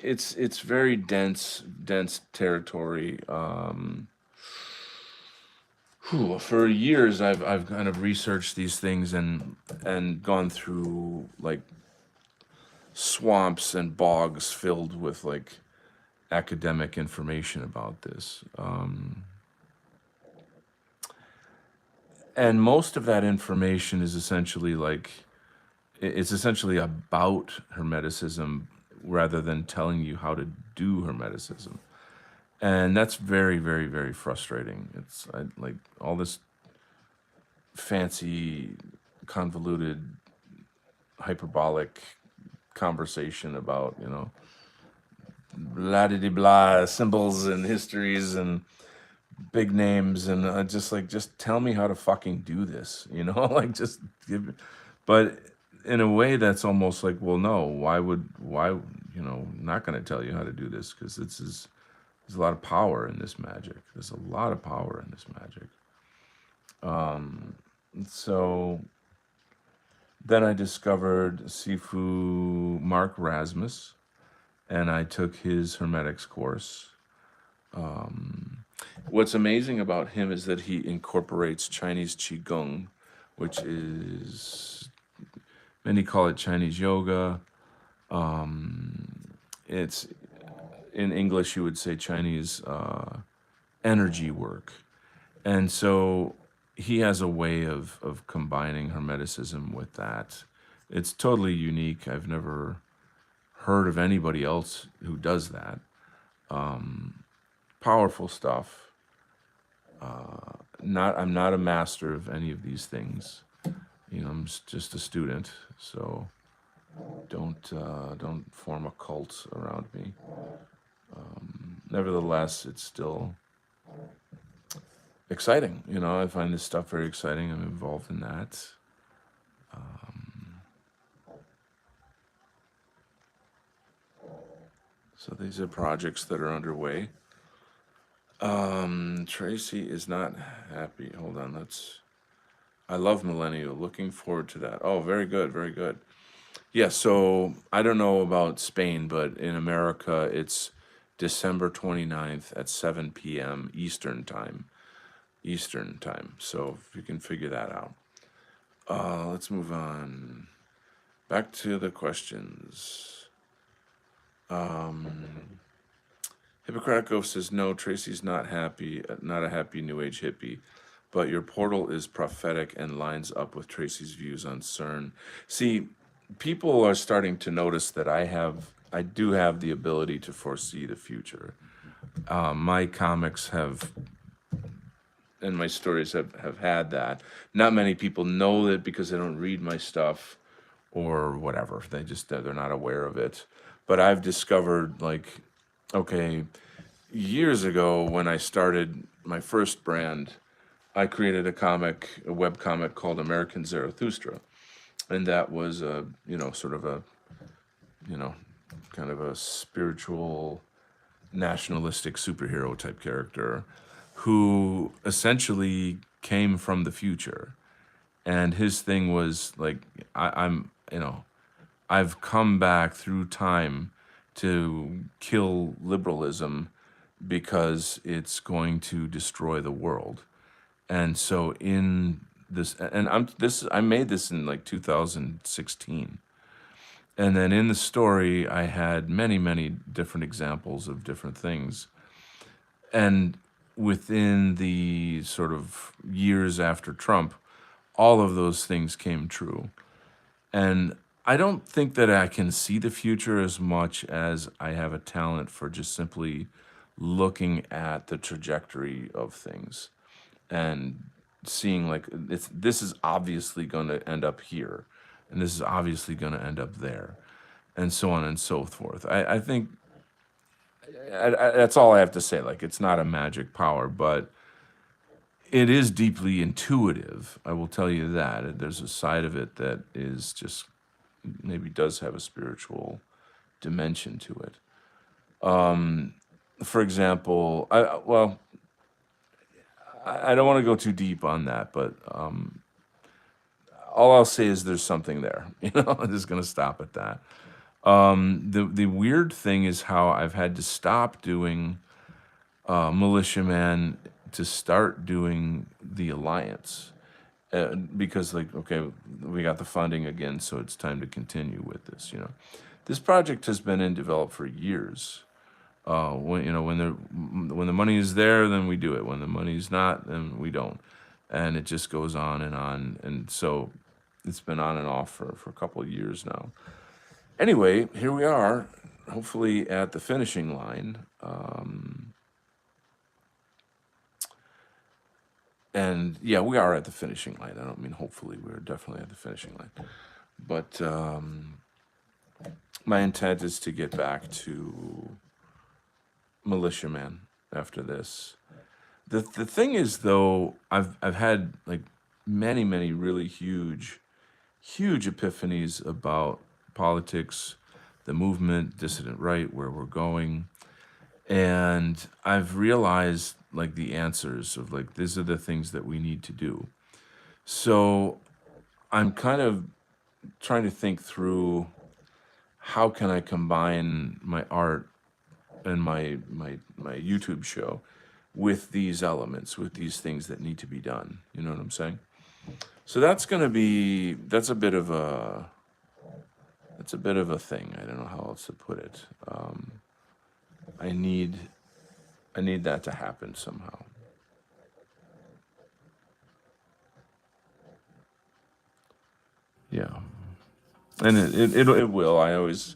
It's very dense territory. For years, I've kind of researched these things and gone through like swamps and bogs filled with like academic information about this. And most of that information is essentially like, it's essentially about Hermeticism rather than telling you how to do Hermeticism. And that's very, very, very frustrating. Like all this fancy, convoluted, hyperbolic conversation about, blah de blah symbols and histories and big names, and just tell me how to fucking do this, like just give. But in a way, that's almost like, well, no, why not going to tell you how to do this, because there's a lot of power in this magic. There's a lot of power in this magic. So then I discovered Sifu Mark Rasmus, and I took his Hermetics course. What's amazing about him is that he incorporates Chinese Qigong, which is, many call it Chinese yoga. It's, in English, you would say Chinese energy work. And so he has a way of combining Hermeticism with that. It's totally unique. I've never heard of anybody else who does that. Powerful stuff. I'm not a master of any of these things. I'm just a student. So don't form a cult around me. Nevertheless, it's still exciting. You know, I find this stuff very exciting. I'm involved in that. So these are projects that are underway. Tracy is not happy. Hold on, let's. I love Millennial. Looking forward to that. Oh, very good, very good. Yeah, so I don't know about Spain, but in America, it's December 29th at 7 p.m. Eastern time. Eastern time. So if you can figure that out. Let's move on. Back to the questions. Hippocratic Ghost says, no, Tracy's not happy, not a happy New Age hippie, but your portal is prophetic and lines up with Tracy's views on CERN. See, people are starting to notice that I do have the ability to foresee the future. My comics have, and my stories have had that. Not many people know it because they don't read my stuff or whatever. They're not aware of it. But I've discovered, like, okay, years ago when I started my first brand, I created a web comic called American Zarathustra, and that was a, sort of a, you know, kind of a spiritual, nationalistic superhero type character who essentially came from the future. And his thing was like, I've come back through time to kill liberalism because it's going to destroy the world. And so in this, and I made this in like 2016. And then in the story, I had many, many different examples of different things. And within the sort of years after Trump, all of those things came true. And I don't think that I can see the future as much as I have a talent for just simply looking at the trajectory of things and seeing like this is obviously going to end up here and this is obviously going to end up there and so on and so forth. I think that's all I have to say. Like, it's not a magic power, but it is deeply intuitive. I will tell you that. There's a side of it that is just maybe does have a spiritual dimension to it. For example, I don't want to go too deep on that, but all I'll say is there's something there. I'm just gonna stop at that. The weird thing is how I've had to stop doing Militiaman to start doing the Alliance. Because, like, okay, we got the funding again, so it's time to continue with this. This project has been in develop for years. When the money is there, then we do it. When the money's not, then we don't, and it just goes on and on. And so it's been on and off for a couple of years now. Anyway, here we are, hopefully at the finishing line. And yeah, we are at the finishing line. I don't mean hopefully, we're definitely at the finishing line. But my intent is to get back to Militiaman after this. The thing is, though, I've had like many really huge epiphanies about politics, the movement, dissident right, where we're going. And I've realized like the answers of like, these are the things that we need to do. So I'm kind of trying to think through how can I combine my art and my YouTube show with these elements, with these things that need to be done. You know what I'm saying? So that's a bit of a thing. I don't know how else to put it. I need that to happen somehow. Yeah, and it will. I always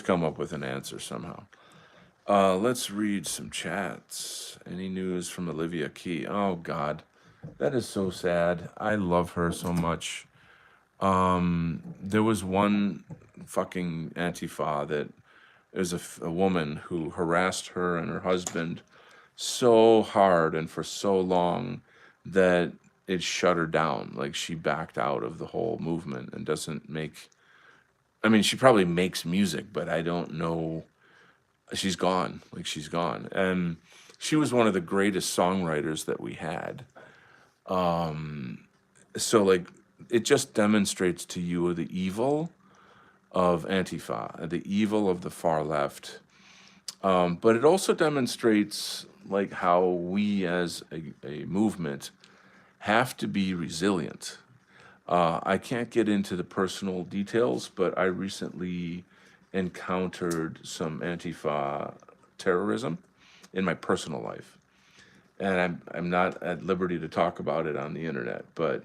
come up with an answer somehow. Let's read some chats. Any news from Olivia Key? Oh God, that is so sad. I love her so much. There was one fucking Antifa that there's a woman who harassed her and her husband so hard and for so long that it shut her down. Like she backed out of the whole movement and doesn't make. I mean, she probably makes music, but I don't know. She's gone. Like she's gone, and she was one of the greatest songwriters that we had. So like, it just demonstrates to you the evil of Antifa, the evil of the far left. But it also demonstrates like how we as a movement have to be resilient. I can't get into the personal details, but I recently encountered some Antifa terrorism in my personal life. And I'm not at liberty to talk about it on the internet, but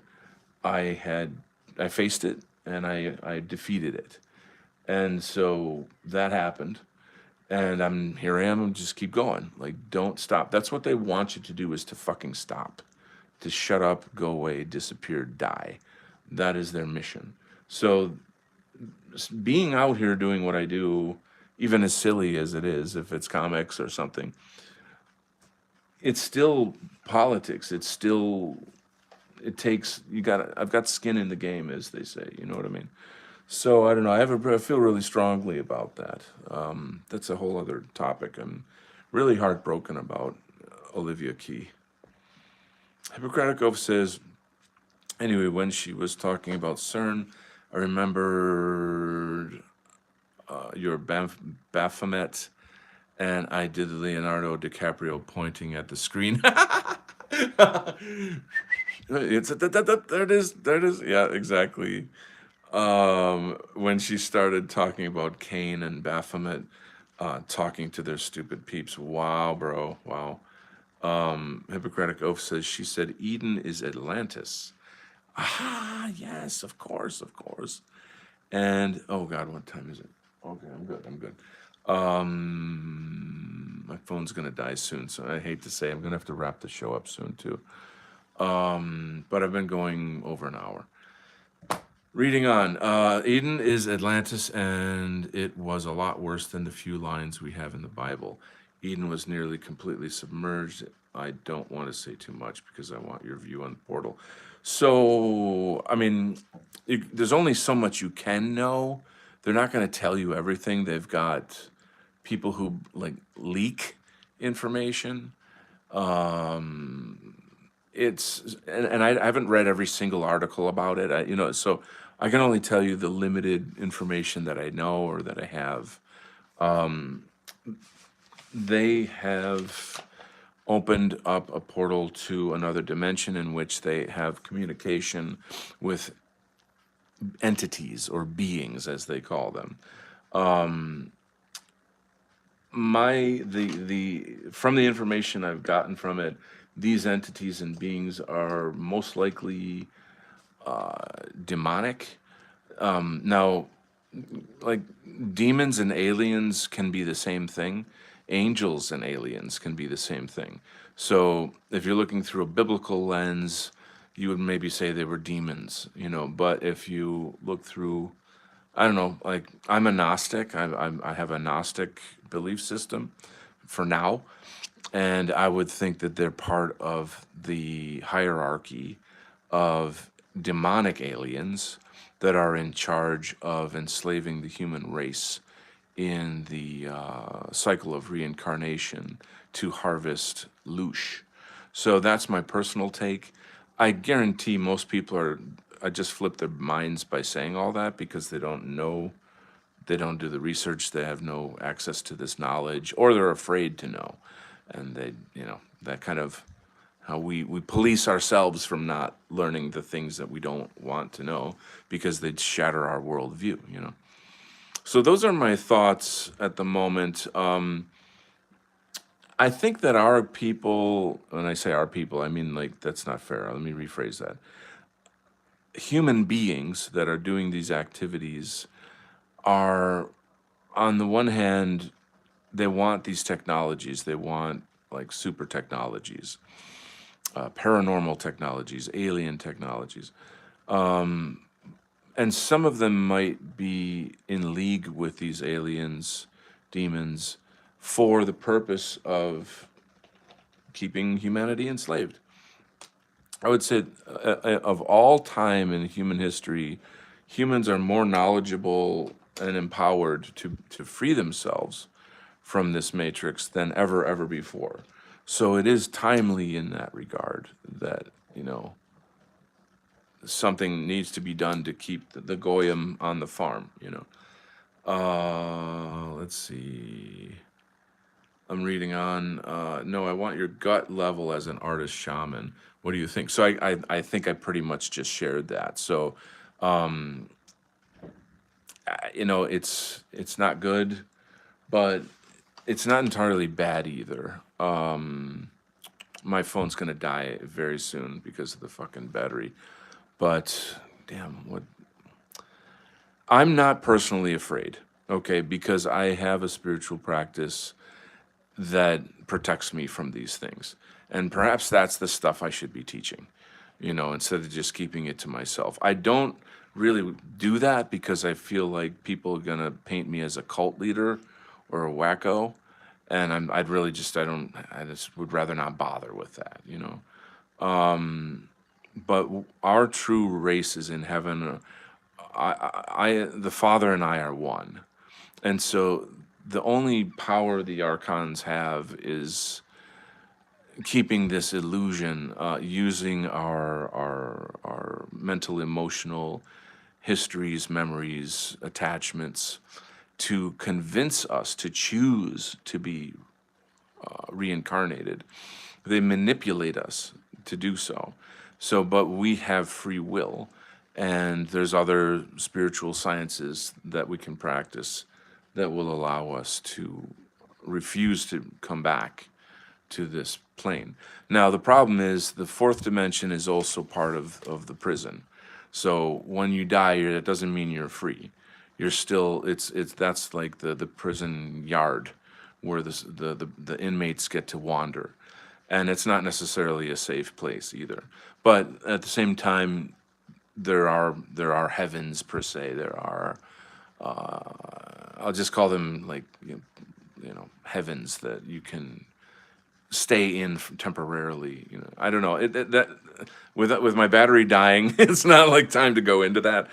I had I faced it and I defeated it. And so that happened. And here I am, and just keep going. Like, don't stop. That's what they want you to do, is to fucking stop. To shut up, go away, disappear, die. That is their mission. So being out here doing what I do, even as silly as it is, if it's comics or something, it's still politics. It's still, I've got skin in the game, as they say, you know what I mean? So I don't know. I feel really strongly about that. That's a whole other topic. I'm really heartbroken about Olivia Key. Hippocratic Oath says, anyway, when she was talking about CERN, I remembered your Baphomet, and I did Leonardo DiCaprio pointing at the screen. There it is. There it is. Yeah, exactly. When she started talking about Cain and Baphomet, talking to their stupid peeps. Wow, bro. Wow. Hippocratic Oath says, she said Eden is Atlantis. Ah, yes, of course, of course. And oh God, what time is it? Okay, I'm good. I'm good. My phone's gonna die soon, so I hate to say I'm gonna have to wrap the show up soon too. But I've been going over an hour. Reading on. Eden is Atlantis, and it was a lot worse than the few lines we have in the Bible. Eden was nearly completely submerged. I don't want to say too much because I want your view on the portal. So, I mean, there's only so much you can know. They're not going to tell you everything. They've got people who like leak information. And I haven't read every single article about it. So I can only tell you the limited information that I know or that I have. They have opened up a portal to another dimension in which they have communication with entities or beings, as they call them. From the information I've gotten from it, these entities and beings are most likely demonic. Now, like, demons and aliens can be the same thing. Angels and aliens can be the same thing. So if you're looking through a biblical lens, you would maybe say they were demons. But if you look through, I don't know, like, I'm a Gnostic. I have a Gnostic belief system for now, and I would think that they're part of the hierarchy of demonic aliens that are in charge of enslaving the human race in the cycle of reincarnation to harvest loosh. So that's my personal take. I guarantee most people I just flip their minds by saying all that because they don't know, they don't do the research, they have no access to this knowledge, or they're afraid to know. And that kind of how we police ourselves from not learning the things that we don't want to know because they'd shatter our worldview. So those are my thoughts at the moment. I think that our people, when I say our people, I mean, like, that's not fair. Let me rephrase that. Human beings that are doing these activities are, on the one hand, they want these technologies. They want, like, super technologies, paranormal technologies, alien technologies. And some of them might be in league with these aliens, demons, for the purpose of keeping humanity enslaved. I would say of all time in human history, humans are more knowledgeable and empowered to free themselves from this matrix than ever before. So it is timely in that regard that, something needs to be done to keep the goyim on the farm. Let's see. I'm reading on. No, I want your gut level as an artist shaman. What do you think? So I think I pretty much just shared that. So, it's not good, but it's not entirely bad either. My phone's gonna die very soon because of the fucking battery. But damn, what I'm not personally afraid, okay, because I have a spiritual practice that protects me from these things. And perhaps that's the stuff I should be teaching, instead of just keeping it to myself. I don't really do that because I feel like people are gonna paint me as a cult leader or a wacko. And I just would rather not bother with that. But our true race is in heaven. The Father and I are one. And so the only power the archons have is keeping this illusion, using our mental, emotional histories, memories, attachments to convince us to choose to be reincarnated. They manipulate us to do so. But we have free will, and there's other spiritual sciences that we can practice that will allow us to refuse to come back to this plane. Now, the problem is the fourth dimension is also part of the prison. So when you die, that doesn't mean you're free. You're still, that's like the prison yard where the inmates get to wander. And it's not necessarily a safe place either. But at the same time, there are heavens per se. There are, I'll just call them like, heavens that you can stay in temporarily. I don't know. That with my battery dying, it's not like time to go into that.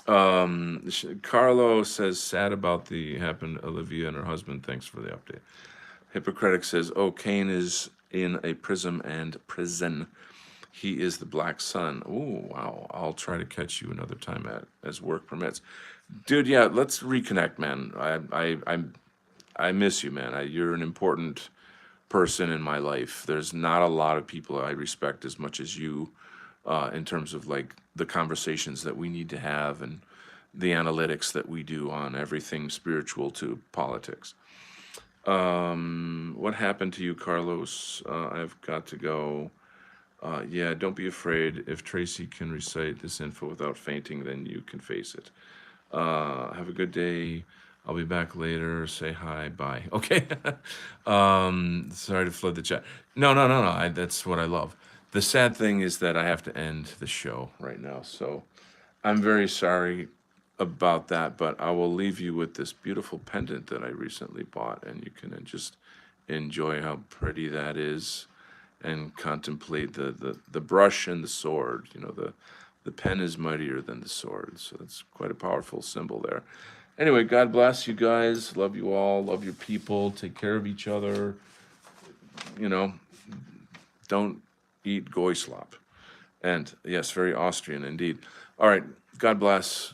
Carlo says sad about the happened to Olivia and her husband. Thanks for the update. Hippocratic says, oh, Cain is in a prison. He is the black sun. Oh, wow. I'll try to catch you another time as work permits. Dude, yeah, let's reconnect, man. I miss you, man. You're an important person in my life. There's not a lot of people I respect as much as you, in terms of like the conversations that we need to have and the analytics that we do on everything spiritual to politics. What happened to you, Carlos? I've got to go. Yeah, don't be afraid. If Tracy can recite this info without fainting, then you can face it. Have a good day. I'll be back later. Say hi. Bye. Okay. Sorry to flood the chat. No. That's what I love. The sad thing is that I have to end the show right now. So I'm very sorry about that, but I will leave you with this beautiful pendant that I recently bought, and you can just enjoy how pretty that is and contemplate the brush and the sword. The pen is mightier than the sword, so it's quite a powerful symbol there. Anyway, God bless you guys. Love you all. Love your people. Take care of each other. Don't eat goy slop. And yes, very Austrian indeed. All right, God bless.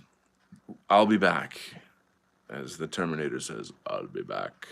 I'll be back. As the Terminator says, I'll be back.